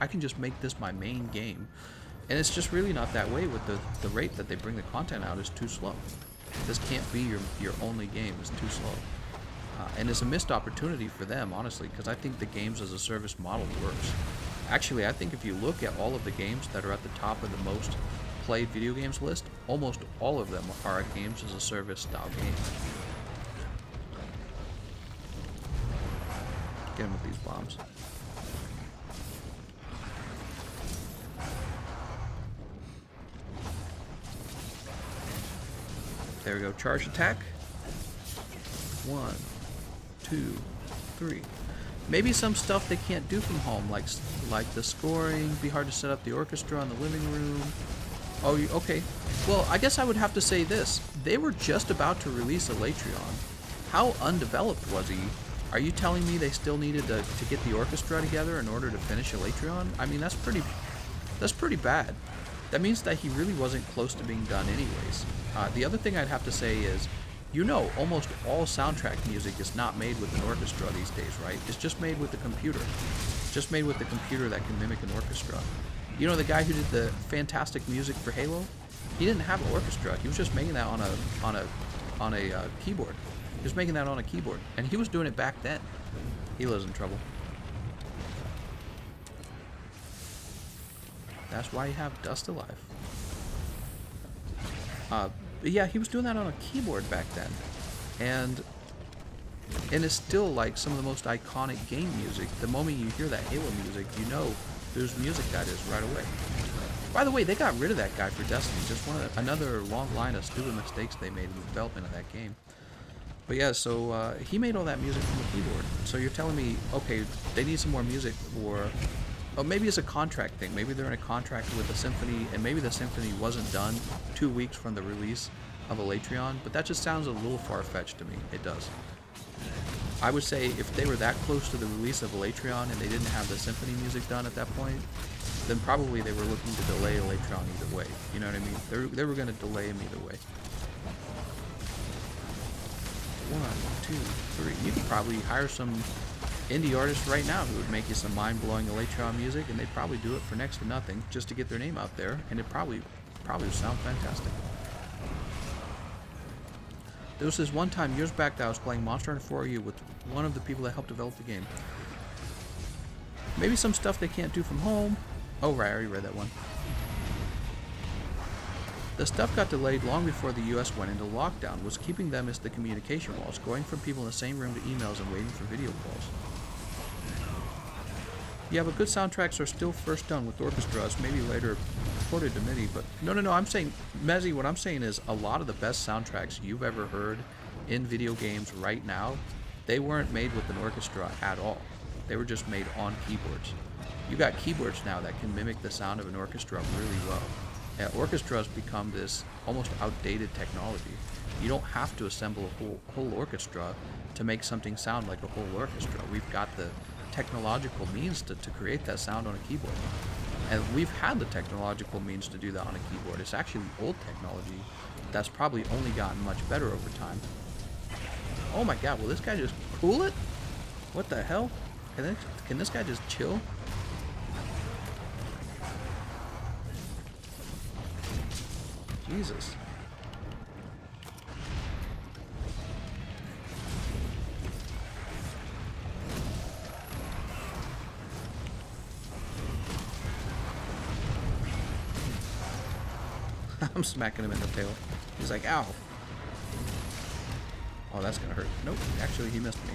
can just make this my main game. And it's just really not that way with the rate that they bring the content out is too slow. This can't be your only game. It's too slow. And it's a missed opportunity for them, honestly, because I think the games as a service model works. Actually, I think if you look at all of the games that are at the top of the most played video games list, almost all of them are games as a service style games. Get him with these bombs. There we go. Charge attack. 1, 2, 3. Maybe some stuff they can't do from home, like the scoring. Be hard to set up the orchestra in the living room. Oh, okay. Well, I guess I would have to say this. They were just about to release Alatreon. How undeveloped was he? Are you telling me they still needed to get the orchestra together in order to finish Alatreon? I mean, that's pretty bad. That means that he really wasn't close to being done anyways. The other thing I'd have to say is, you know, almost all soundtrack music is not made with an orchestra these days, right? It's just made with the computer. Just made with the computer that can mimic an orchestra. You know, the guy who did the fantastic music for Halo, he didn't have an orchestra. He was just making that on a keyboard. He was making that on a keyboard, and he was doing it back then. Helo's in trouble. That's why you have Dust Alive. But yeah, he was doing that on a keyboard back then, and it's still like some of the most iconic game music. The moment you hear that Halo music, you know whose music that is right away. By the way, they got rid of that guy for Destiny. Just another long line of stupid mistakes they made in the development of that game. But yeah, so he made all that music from the keyboard. So you're telling me, okay, they need some more music for... Oh, maybe it's a contract thing. Maybe they're in a contract with the Symphony, and maybe the Symphony wasn't done 2 weeks from the release of Alatreon, but that just sounds a little far-fetched to me. It does. I would say if they were that close to the release of Alatreon and they didn't have the Symphony music done at that point, then probably they were looking to delay Alatreon either way. You know what I mean? They were going to delay him either way. 1, 2, 3. You could probably hire some indie artists right now who would make you some mind-blowing Alatreon music, and they'd probably do it for next to nothing just to get their name out there, and it probably would sound fantastic. There was this one time years back that I was playing Monster Hunter 4U with one of the people that helped develop the game. Maybe some stuff they can't do from home. Oh right, I already read that one. The stuff got delayed long before the US went into lockdown, was keeping them as the communication walls, going from people in the same room to emails and waiting for video calls. Yeah, but good soundtracks are still first done with orchestras, maybe later ported to MIDI, but no, I'm saying, Mezzy, what I'm saying is a lot of the best soundtracks you've ever heard in video games right now, they weren't made with an orchestra at all. They were just made on keyboards. You got keyboards now that can mimic the sound of an orchestra really well. Yeah, orchestras become this almost outdated technology. You don't have to assemble a whole orchestra to make something sound like a whole orchestra. We've got the technological means to create that sound on a keyboard. And we've had the technological means to do that on a keyboard. It's actually old technology that's probably only gotten much better over time. Oh my god, will this guy just cool it? What the hell? Can this guy just chill? Jesus. I'm smacking him in the tail. He's like, ow. Oh, that's gonna hurt. Nope, actually he missed me.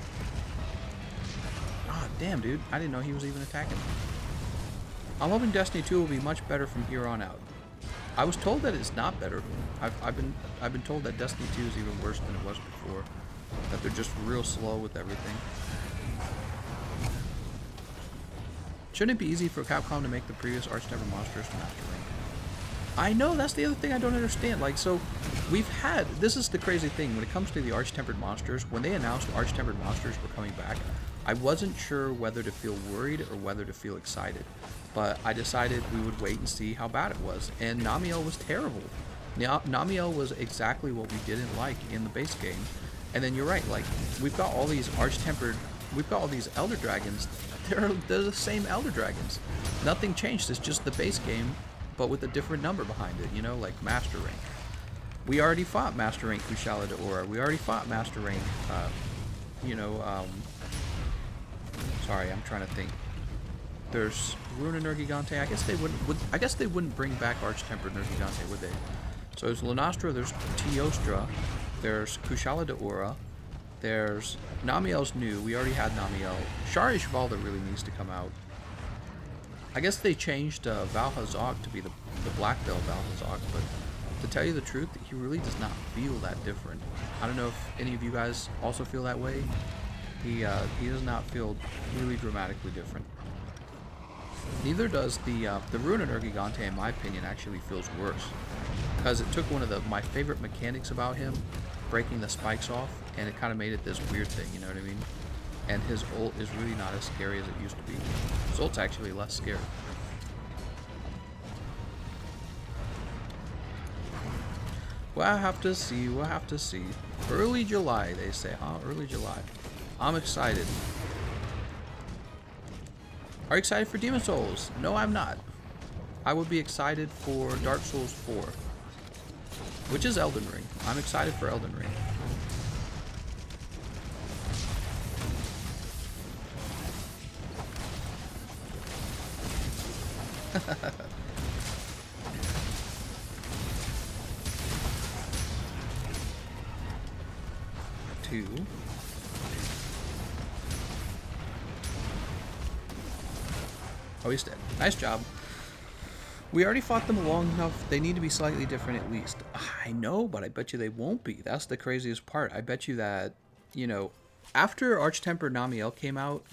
Ah, damn, dude. I didn't know he was even attacking me. I'm hoping Destiny 2 will be much better from here on out. I was told that it's not better. I've been told that Destiny 2 is even worse than it was before. That they're just real slow with everything. Shouldn't it be easy for Capcom to make the previous Arch-Tempered monsters master rank? I know, that's the other thing I don't understand. Like, so we've had, this is the crazy thing when it comes to the Arch-Tempered monsters. When they announced Arch-Tempered monsters were coming back, I wasn't sure whether to feel worried or whether to feel excited. But I decided we would wait and see how bad it was. And Namiel was terrible. Namiel was exactly what we didn't like in the base game. And then you're right, like, we've got all these Arch-Tempered, we've got all these Elder Dragons. They're the same Elder Dragons. Nothing changed, it's just the base game, but with a different number behind it, you know, like Master Rank. We already fought Master Rank Kushala Daora. We already fought Master Rank, sorry, I'm trying to think. There's Runa Nergigante. I guess they wouldn't bring back Arch-Tempered Nergigante, would they? So there's Lunastra, there's Teostra, there's Kushala Daora, there's Namiel's new. We already had Namiel. Shari Shivalda really needs to come out. I guess they changed Valhazog to be the Black Belt Valhazog, but to tell you the truth, he really does not feel that different. I don't know if any of you guys also feel that way. He does not feel really dramatically different. Neither does the Runa Nergigante, in my opinion, actually feels worse. Because it took one of my favorite mechanics about him, breaking the spikes off, and it kind of made it this weird thing, you know what I mean? And his ult is really not as scary as it used to be. His ult's actually less scary. We'll have to see, we'll have to see. Early July, they say, huh? Early July. I'm excited. Are you excited for Demon Souls? No, I'm not. I would be excited for Dark Souls 4, which is Elden Ring. I'm excited for Elden Ring. Two. Oh, he's dead. Nice job. We already fought them long enough. They need to be slightly different at least. I know, but I bet you they won't be. That's the craziest part. I bet you that, you know, after Arch-Tempered Namiel came out,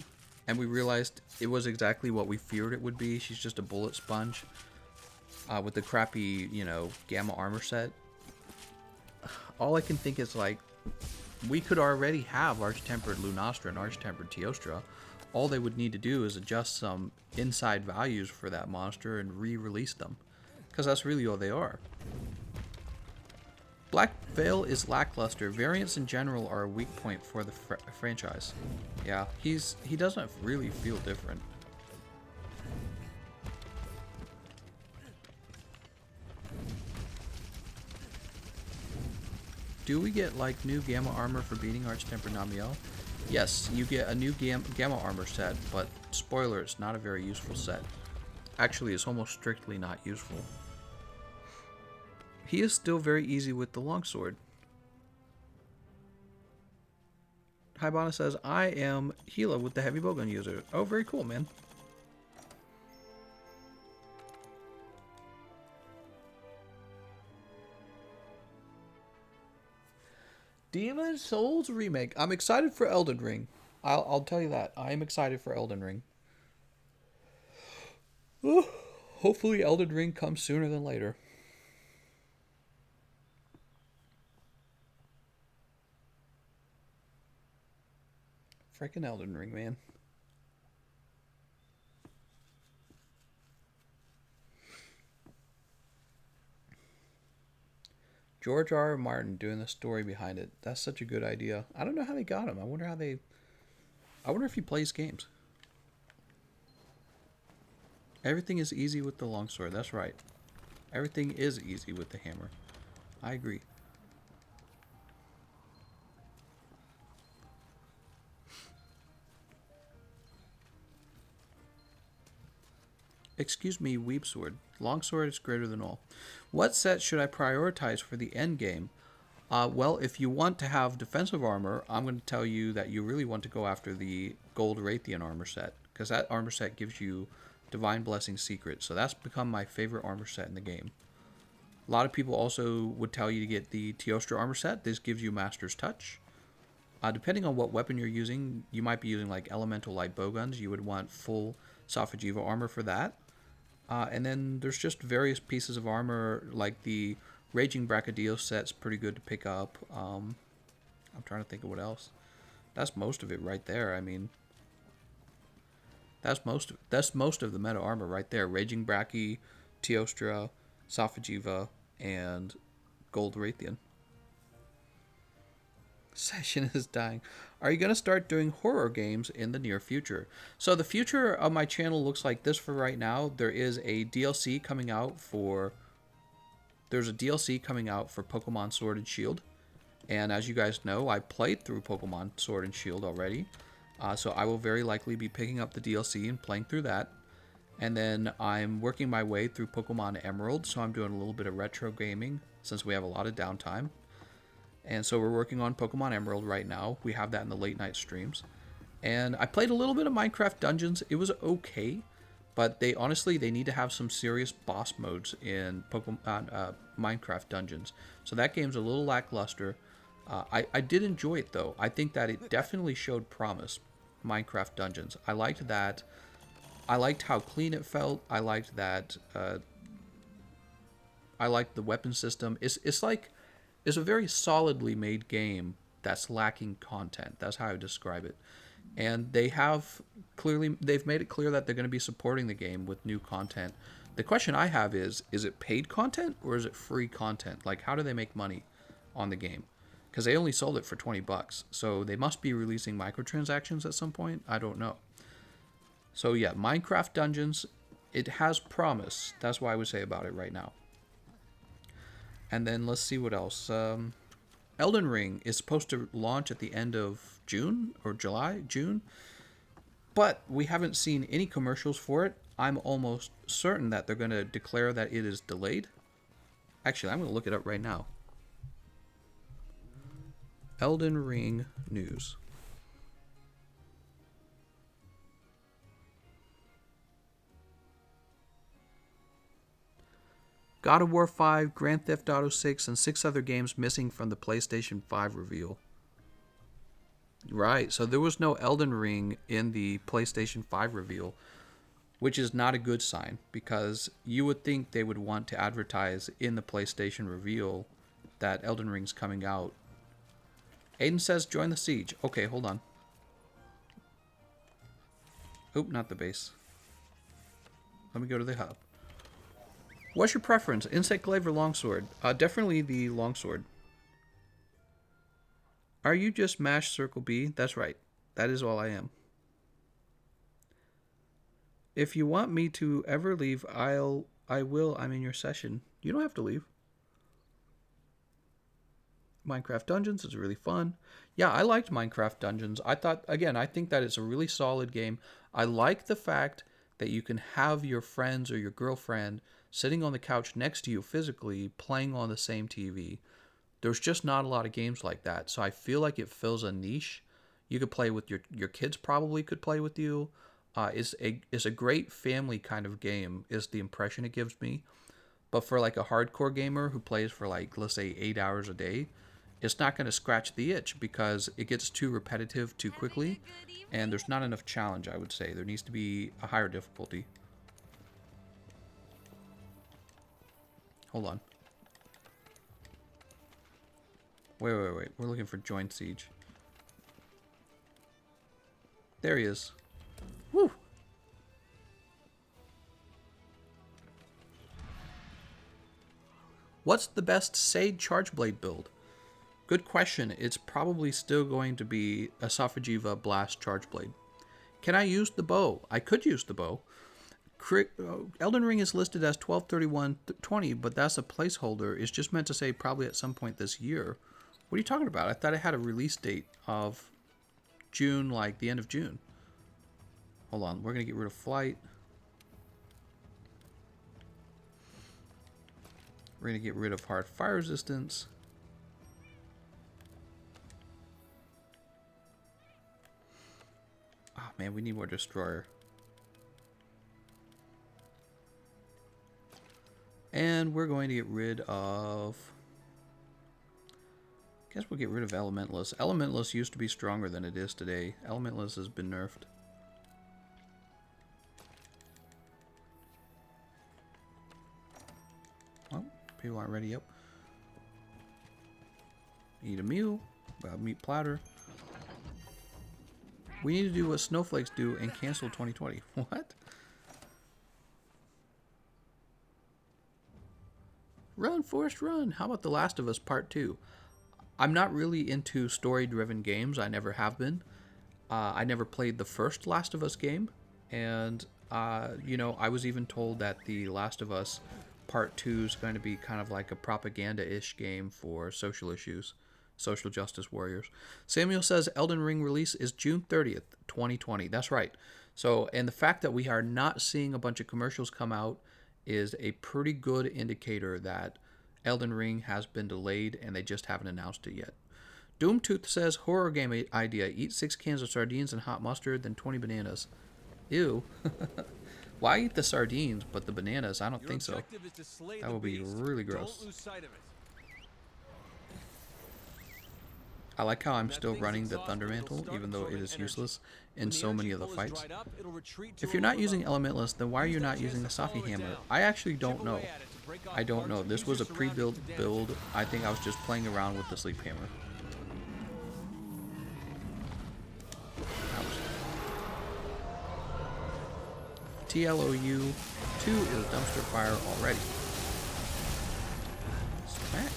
and we realized it was exactly what we feared it would be. She's just a bullet sponge with the crappy, you know, gamma armor set. All I can think is, like, we could already have Arch-Tempered Lunastra and Arch-Tempered Teostra. All they would need to do is adjust some inside values for that monster and re-release them. Because that's really all they are. Black Veil is lackluster. Variants in general are a weak point for the franchise. Yeah, he doesn't really feel different. Do we get like new gamma armor for beating Archtemper Namiel? Yes, you get a new gamma armor set, but spoiler, it's not a very useful set. Actually, it's almost strictly not useful. He is still very easy with the longsword. Hibana says, I am Gila with the heavy bowgun user. Oh, very cool, man. Demon Souls remake. I'm excited for Elden Ring. I'll tell you that. I am excited for Elden Ring. Hopefully Elden Ring comes sooner than later. Freaking Elden Ring, man. George R. R. Martin doing the story behind it. That's such a good idea. I don't know how they got him. I wonder if he plays games. Everything is easy with the longsword. That's right. Everything is easy with the hammer. I agree. Excuse me, Weepsword. Longsword is greater than all. What set should I prioritize for the end game? Well, if you want to have defensive armor, I'm going to tell you that you really want to go after the Gold Raytheon armor set, because that armor set gives you Divine Blessing Secret, so that's become my favorite armor set in the game. A lot of people also would tell you to get the Teostra armor set. This gives you Master's Touch. Depending on what weapon you're using, you might be using like Elemental Light Bowguns. You would want full Safi'jiiva armor for that. And then there's just various pieces of armor, like the Raging Brachydios set's pretty good to pick up. I'm trying to think of what else. That's most of it right there. I mean, that's most of the meta armor right there. Raging Brachy, Teostra, Safi'jiiva, and Gold Raytheon. Session is dying. Are you going to start doing horror games in the near future? So the future of my channel looks like this for right now. There's a DLC coming out for Pokemon Sword and Shield. And as you guys know, I played through Pokemon Sword and Shield already. So I will very likely be picking up the DLC and playing through that. And then I'm working my way through Pokemon Emerald. So I'm doing a little bit of retro gaming since we have a lot of downtime. And so we're working on Pokemon Emerald right now. We have that in the late night streams. And I played a little bit of Minecraft Dungeons. It was okay, but they need to have some serious boss modes in Minecraft Dungeons. So that game's a little lackluster. I did enjoy it though. I think that it definitely showed promise. Minecraft Dungeons. I liked that. I liked how clean it felt. I liked that. I liked the weapon system. It's a very solidly made game that's lacking content. That's how I would describe it. And they've made it clear that they're going to be supporting the game with new content. The question I have is it paid content or is it free content? Like, how do they make money on the game? Because they only sold it for $20. So they must be releasing microtransactions at some point. I don't know. So yeah, Minecraft Dungeons, it has promise. That's what I would say about it right now. And then let's see what else. Elden Ring is supposed to launch at the end of June or June. But we haven't seen any commercials for it. I'm almost certain that they're going to declare that it is delayed. Actually, I'm going to look it up right now. Elden Ring news. God of War 5, Grand Theft Auto 6, and 6 other games missing from the PlayStation 5 reveal. Right, so there was no Elden Ring in the PlayStation 5 reveal, which is not a good sign, because you would think they would want to advertise in the PlayStation reveal that Elden Ring's coming out. Aiden says, join the siege. Okay, hold on. Oop, not the base. Let me go to the hub. What's your preference, Insect Glaive or Longsword? Definitely the Longsword. Are you just mash circle B? That's right. That is all I am. If you want me to ever leave, I will. I'm in your session. You don't have to leave. Minecraft Dungeons is really fun. Yeah, I liked Minecraft Dungeons. I thought, again, I think that it's a really solid game. I like the fact that you can have your friends or your girlfriend sitting on the couch next to you physically playing on the same TV. There's just not a lot of games like that. So I feel like it fills a niche. You could play with your kids probably could play with you. Is a great family kind of game is the impression it gives me. But for like a hardcore gamer who plays for like, let's say 8 hours a day, it's not going to scratch the itch because it gets too repetitive too quickly. And there's not enough challenge, I would say. There needs to be a higher difficulty. Hold on. Wait. We're looking for Joint Siege. There he is. Woo! What's the best Sage Charge Blade build? Good question. It's probably still going to be a Safi'jiiva Blast Charge Blade. Can I use the bow? I could use the bow. Elden Ring is listed as 12/31/20, but that's a placeholder. It's just meant to say probably at some point this year. What are you talking about? I thought it had a release date of June, like the end of June. Hold on. We're going to get rid of flight. We're going to get rid of hard fire resistance. Oh man, we need more destroyer. And we're going to get rid of... I guess we'll get rid of Elementalist. Elementalist used to be stronger than it is today. Elementalist has been nerfed. Oh, people aren't ready yet. Eat a meal. Meat platter. We need to do what snowflakes do and cancel 2020. What? Run, Forrest, run. How about The Last of Us Part 2? I'm not really into story-driven games. I never have been. I never played the first Last of Us game. And, you know, I was even told that The Last of Us Part 2 is going to be kind of like a propaganda-ish game for social issues. Social justice warriors. Samuel says Elden Ring release is June 30th, 2020. That's right. So, and the fact that we are not seeing a bunch of commercials come out is a pretty good indicator that Elden Ring has been delayed and they just haven't announced it yet. Doomtooth says horror game idea. Eat 6 cans of sardines and hot mustard, then 20 bananas. Ew. Why eat the sardines but the bananas? I don't think so. That would be really gross. I like how I'm still running the Thunder Mantle, even though it is useless in so many of the fights. If you're not using Elementalist, then why are you not using the Safi Hammer? I actually don't know. I don't know. This was a pre-built build. I think I was just playing around with the Sleep Hammer. Ouch. TLOU 2 is dumpster fire already. Smack.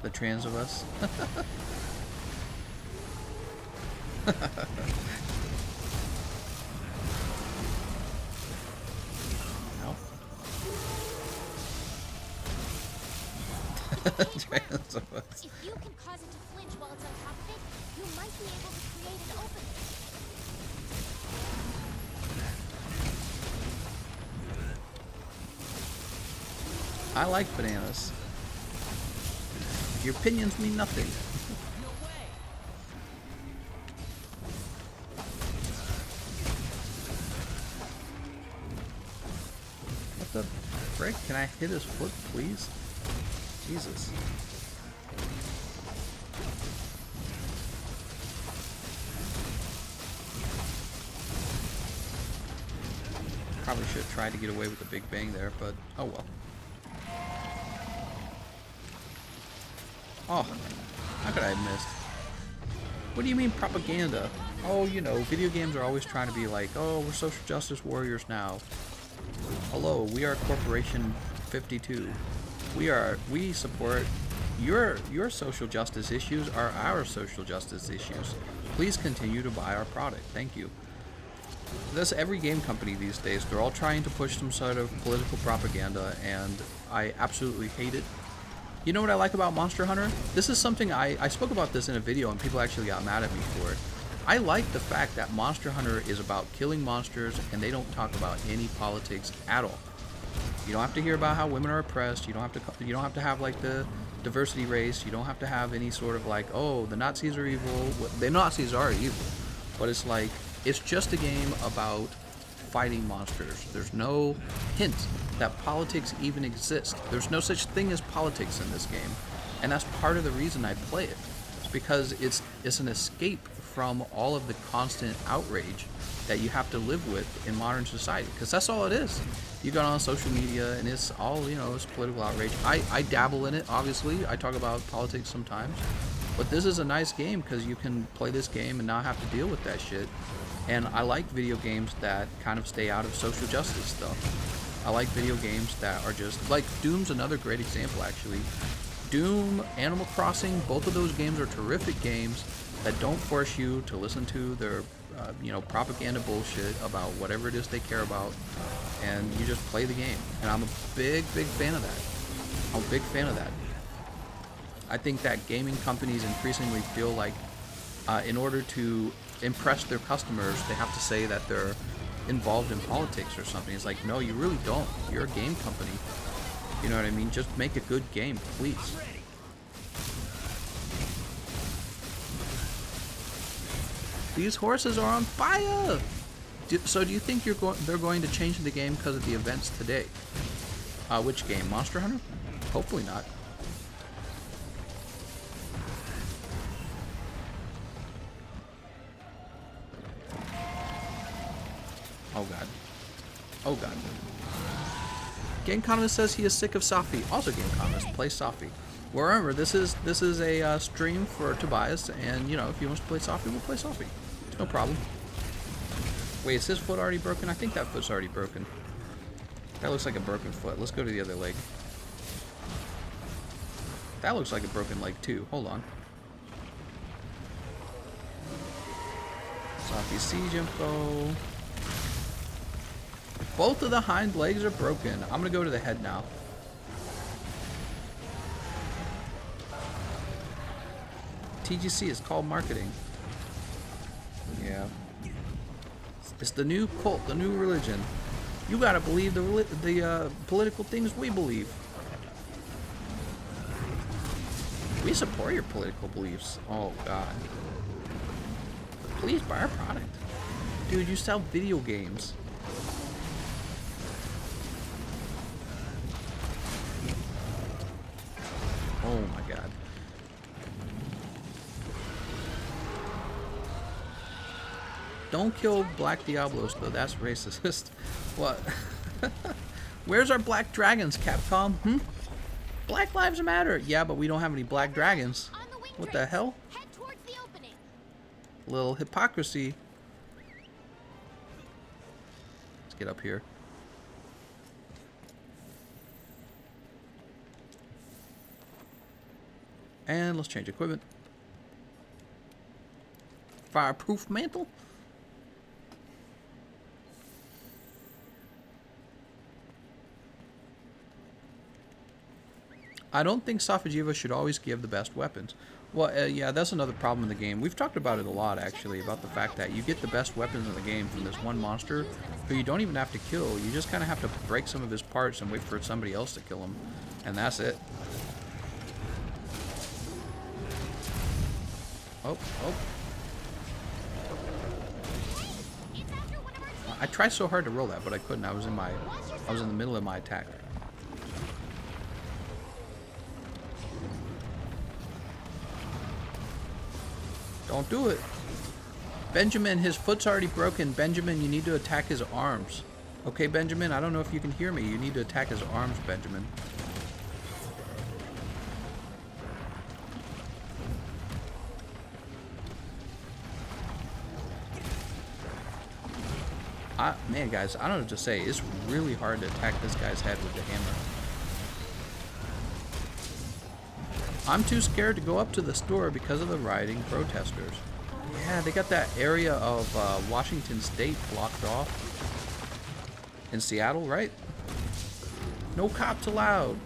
The trans of us. No. Trans of us. If you can cause it to flinch while it's on top of it, you might be able to create an opening. I like bananas. Your opinions mean nothing. What the frick? Can I hit his foot, please? Jesus. Probably should have tried to get away with the big bang there, but oh well. Oh, how could I have missed? What do you mean propaganda? Oh, you know, video games are always trying to be like, oh, we're social justice warriors now. Hello, we are Corporation 52. We support your social justice issues are our social justice issues. Please continue to buy our product. Thank you. that's every game company these days. They're all trying to push some sort of political propaganda, and I absolutely hate it. You know what I like about Monster Hunter? This is something I spoke about this in a video, and people actually got mad at me for it. I like the fact that Monster Hunter is about killing monsters, and they don't talk about any politics at all. You don't have to hear about how women are oppressed. You don't have to have like the diversity race. You don't have to have any sort of like, oh, the Nazis are evil. The Nazis are evil, but it's like, it's just a game about fighting monsters. There's no hint that politics even exists. There's no such thing as politics in this game, and that's part of the reason I play it. It's because it's an escape from all of the constant outrage that you have to live with in modern society, because that's all it is. You go on social media and it's all, you know, it's political outrage. I dabble in it, obviously. I talk about politics sometimes, but this is a nice game because you can play this game and not have to deal with that shit. And I like video games that kind of stay out of social justice stuff. I like video games that are just like Doom's another great example, actually. Doom, Animal Crossing, both of those games are terrific games that don't force you to listen to their you know, propaganda bullshit about whatever it is they care about, and you just play the game. And I'm a big fan of that. I'm a big fan of that. I think that gaming companies increasingly feel like in order to impress their customers, they have to say that they're involved in politics or something. It's like, no, you really don't. You're a game company. You know what I mean? Just make a good game, please. These horses are on fire! So do you think they're going to change the game because of the events today? Which game? Monster Hunter? Hopefully not. Oh god. Oh god. Gameconomist says he is sick of Safi. Also Gameconomist, play Safi. Well, remember, this is a stream for Tobias, and you know, if he wants to play Safi, we'll play Safi. It's no problem. Wait, is his foot already broken? I think that foot's already broken. That looks like a broken foot. Let's go to the other leg. That looks like a broken leg too. Hold on. Safi siege info. Both of the hind legs are broken. I'm gonna go to the head now. TGC is called marketing. Yeah. It's the new cult, the new religion. You gotta believe the political things we believe. We support your political beliefs. Oh god. Please buy our product. Dude, you sell video games. Oh my god. Don't kill black Diablos though, that's racist. What? Where's our black dragons, Capcom? Black lives matter. Yeah, but we don't have any black dragons. What the hell? Head towards the opening. Little hypocrisy. Let's get up here. And let's change equipment. Fireproof mantle. I don't think Safi'jiiva should always give the best weapons. Well, yeah, that's another problem in the game. We've talked about it a lot, actually, about the fact that you get the best weapons in the game from this one monster who you don't even have to kill. You just kind of have to break some of his parts and wait for somebody else to kill him. And that's it. Oh, oh. I tried so hard to roll that, but I couldn't. I was in the middle of my attack. Don't do it. Benjamin, his foot's already broken. Benjamin, you need to attack his arms. Okay, Benjamin, I don't know if you can hear me. You need to attack his arms, Benjamin. Man, guys, I don't know what to say. It's really hard to attack this guy's head with the hammer. I'm too scared to go up to the store because of the rioting protesters. Yeah, they got that area of Washington State blocked off. In Seattle, right? No cops allowed.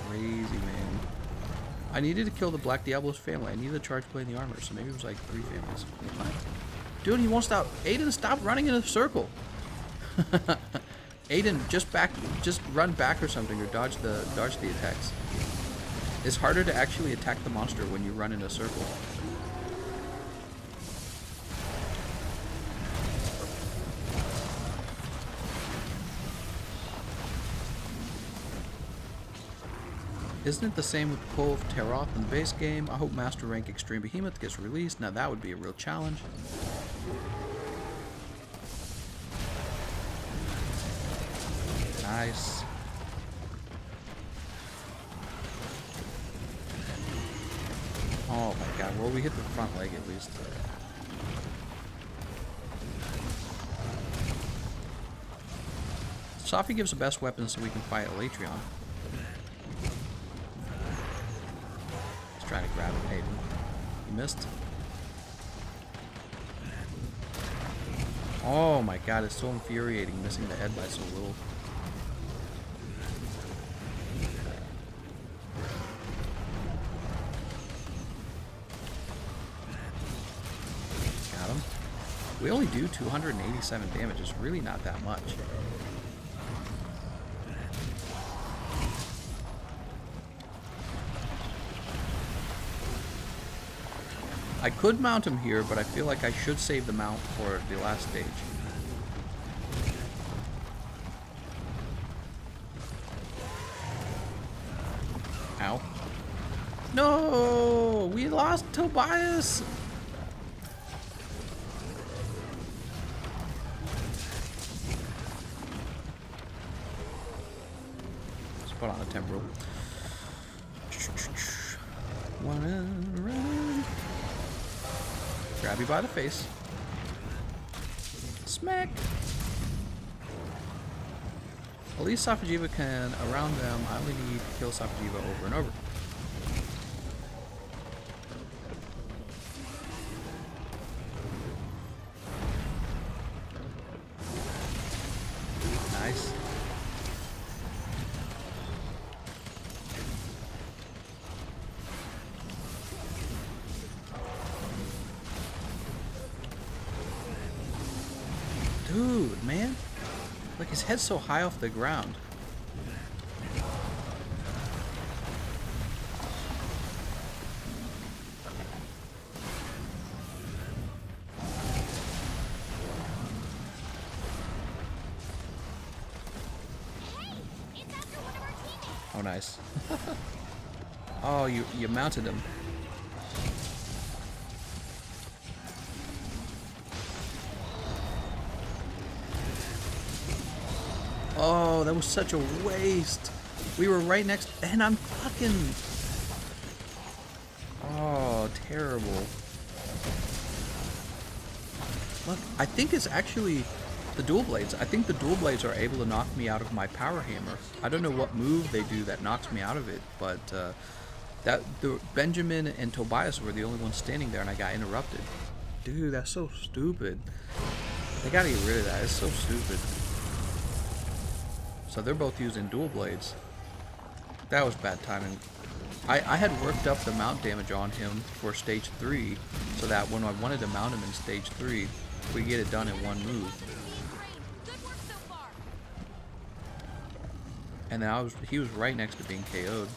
Crazy, man. I needed to kill the Black Diablo's family. I needed to charge play in the armor, so maybe it was like 3 families. Dude, he won't stop. Aiden, stop running in a circle. Aiden, just run back or something, or dodge the attacks. It's harder to actually attack the monster when you run in a circle. Isn't it the same with the pull of Teroth in the base game? I hope Master Rank Extreme Behemoth gets released. Now that would be a real challenge. Nice. Oh my god, well we hit the front leg at least. Safi gives the best weapons so we can fight Alatreon. He's trying to grab him, Aiden. He missed. Oh my god, it's so infuriating missing the head by so little. Got him. We only do 287 damage. It's really not that much. I could mount him here, but I feel like I should save the mount for the last stage. Ow. No! We lost Tobias! Let's put on a temporal. Grab you by the face. Smack! At least Safi'jiiva can, around them, I only need to kill Safi'jiiva over and over. Nice. Dude, man. Like, his head's so high off the ground. Oh, nice. Oh, you mounted him. Oh, that was such a waste. We were right next, and I'm fucking... Oh, terrible. Look, I think it's actually the dual blades. I think the dual blades are able to knock me out of my power hammer. I don't know what move they do that knocks me out of it, but Benjamin and Tobias were the only ones standing there, and I got interrupted. Dude, that's so stupid. They gotta get rid of that. It's so stupid. So they're both using dual blades. That was bad timing. I had worked up the mount damage on him for stage 3, so that when I wanted to mount him in stage 3, we get it done in one move. And then he was right next to being KO'd.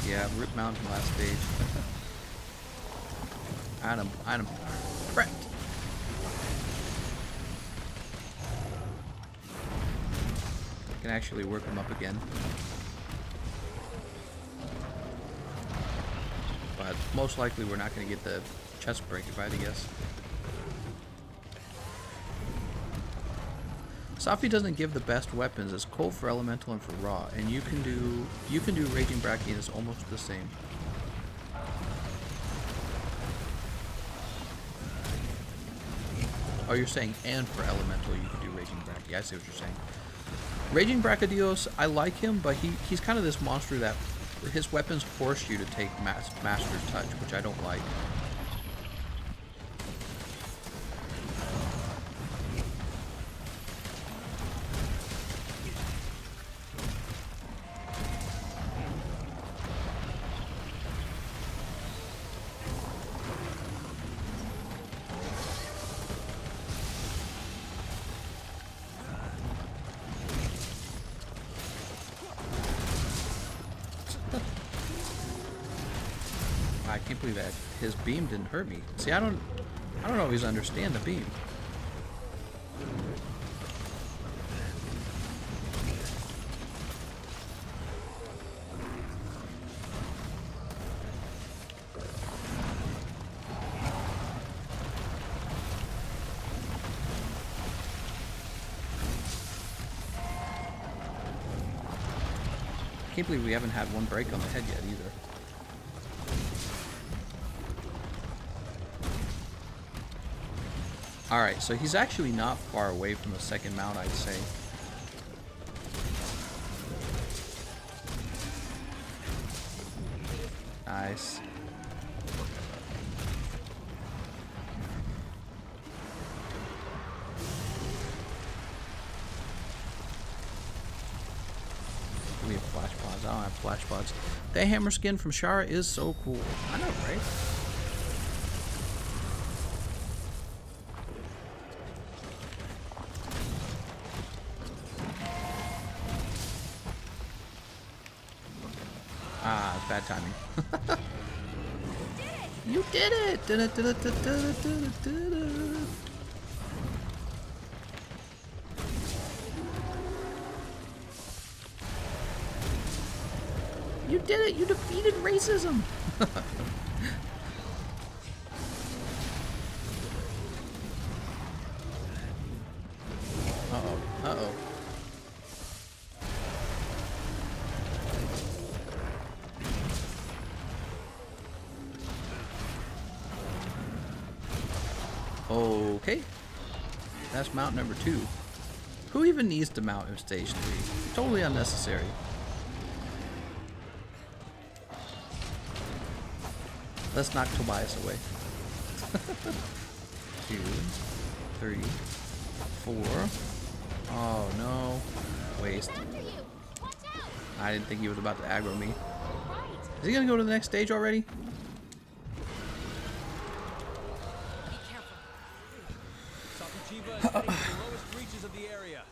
Yeah, rip mount him last stage. Item prepped. Can actually work him up again. But most likely we're not going to get the chest break if I had to guess. Safi doesn't give the best weapons. It's cold for elemental and for raw, and you can do Raging Bracky and it's almost the same. Oh, you're saying and for elemental you can do Raging Bracky. I see what you're saying. Raging Brachydios, I like him, but he's kind of this monster that his weapons force you to take master touch, which I don't like. I can't believe that his beam didn't hurt me. See, I don't always understand the beam. I can't believe we haven't had one break on the head yet either. Alright, so he's actually not far away from the second mount, I'd say. Nice. We have flash pods. I don't have flash pods. That hammer skin from Shara is so cool. I know, right? Ah, bad timing. You did it! You did it! You defeated racism! Uh-oh. Uh-oh. Okay. That's mount number 2. Who even needs to mount in stage 3? Totally unnecessary. Let's knock Tobias away. 2, 3, 4. Oh no. Waste. I didn't think he was about to aggro me. Is he gonna go to the next stage already? Safi'jiiva is heading to the lowest reaches of the area.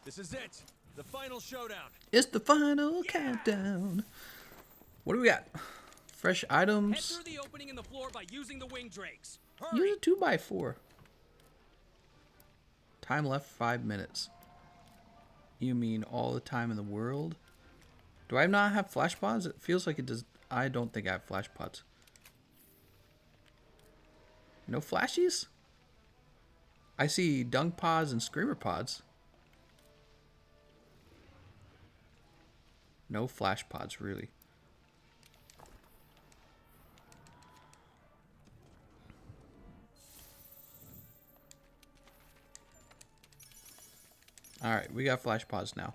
This is it. The final showdown. It's the final countdown. What do we got? Fresh Head items. through the opening in the floor by using the wing drakes. Use Hurry. a 2x4. Time left 5 minutes. You mean all the time in the world? Do I not have flash pods? It feels like it does. I don't think I have flash pods. No flashies? I see dunk pods and screamer pods. No flash pods, really. Alright, we got flash pods now.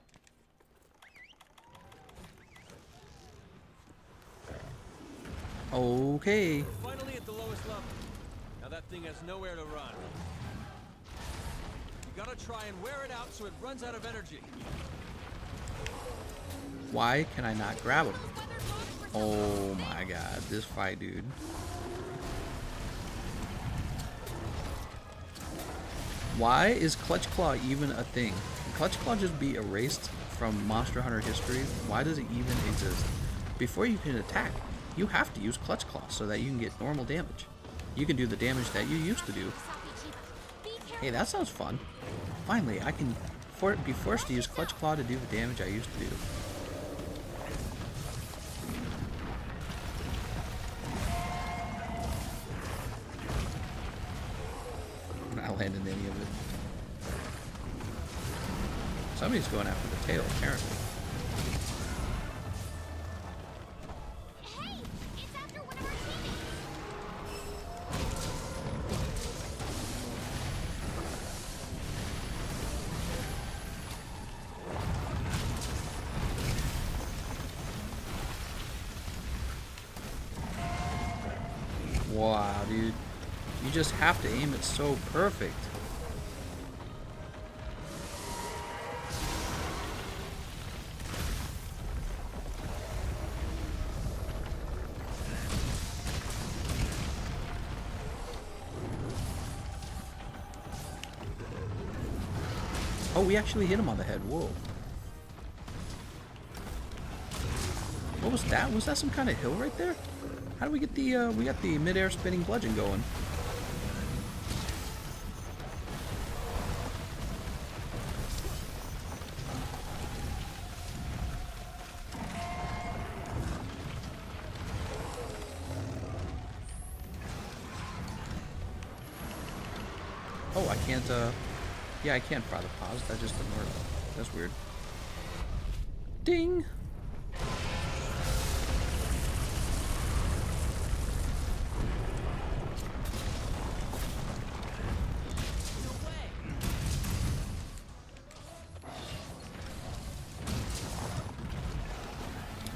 Okay. Finally at the lowest level. Now that thing has nowhere to run. You gotta try and wear it out so it runs out of energy. Why can I not grab him? Oh my god, this fight, dude. Why is Clutch Claw even a thing? Can Clutch Claw just be erased from Monster Hunter history? Why does it even exist? Before you can attack, you have to use Clutch Claw so that you can get normal damage. You can do the damage that you used to do. Hey, that sounds fun. Finally, I can be forced to use Clutch Claw to do the damage I used to do. I'm not landing any of it. Somebody's going after the tail, apparently. Hey, it's after one of our teammates. Wow, dude. You just have to aim it so perfect. Oh, we actually hit him on the head. Whoa. What was that? Was that some kind of hill right there? How do we get the, we got the mid-air spinning bludgeon going. Oh, I can't, yeah, I can't fire the pause. That just didn't work. That's weird. Ding!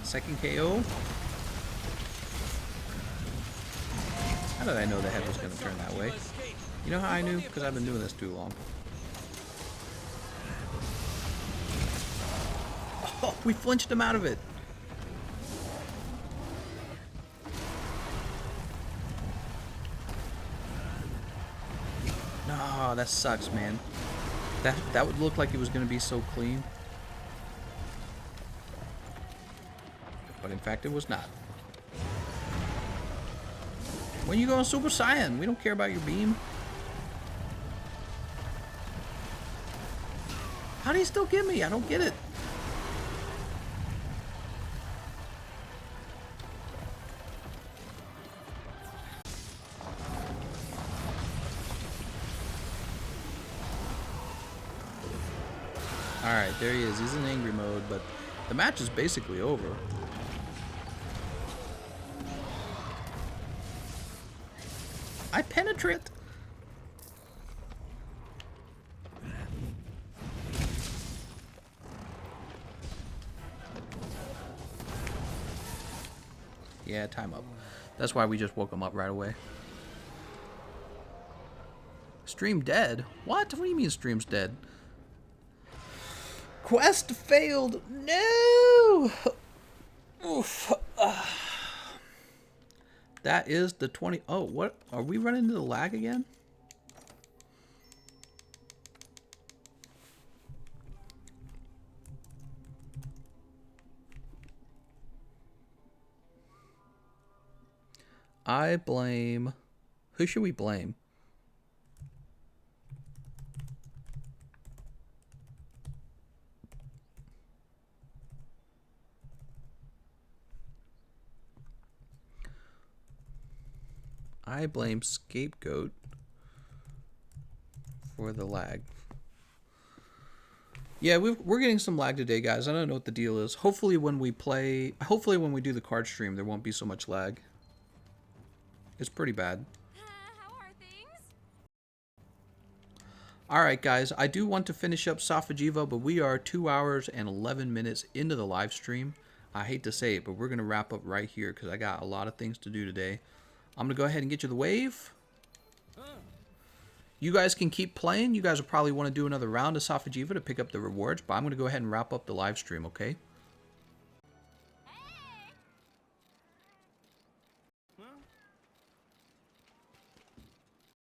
Second KO. How did I know the head was going to turn that way? You know how I knew? Because I've been doing this too long. Oh, we flinched him out of it. No, that sucks, man. That would look like it was going to be so clean. But in fact, it was not. When you go Super Saiyan, we don't care about your beam. How do you still get me? I don't get it. Alright, there he is. He's in angry mode, but the match is basically over. I penetrate. Yeah, time up. That's why we just woke him up right away. Stream dead? What? What do you mean stream's dead? Quest failed. No. Oof. That is the 20. Oh, what? Are we running into the lag again? I blame... Who should we blame? I blame Scapegoat for the lag. Yeah, we're getting some lag today, guys. I don't know what the deal is. Hopefully when we do the card stream, there won't be so much lag. It's pretty bad. How are things? Alright, guys. I do want to finish up Safi'jiiva, but we are 2 hours and 11 minutes into the live stream. I hate to say it, but we're going to wrap up right here because I got a lot of things to do today. I'm going to go ahead and get you the wave. You guys can keep playing. You guys will probably want to do another round of Safi'jiiva to pick up the rewards, but I'm going to go ahead and wrap up the live stream, okay?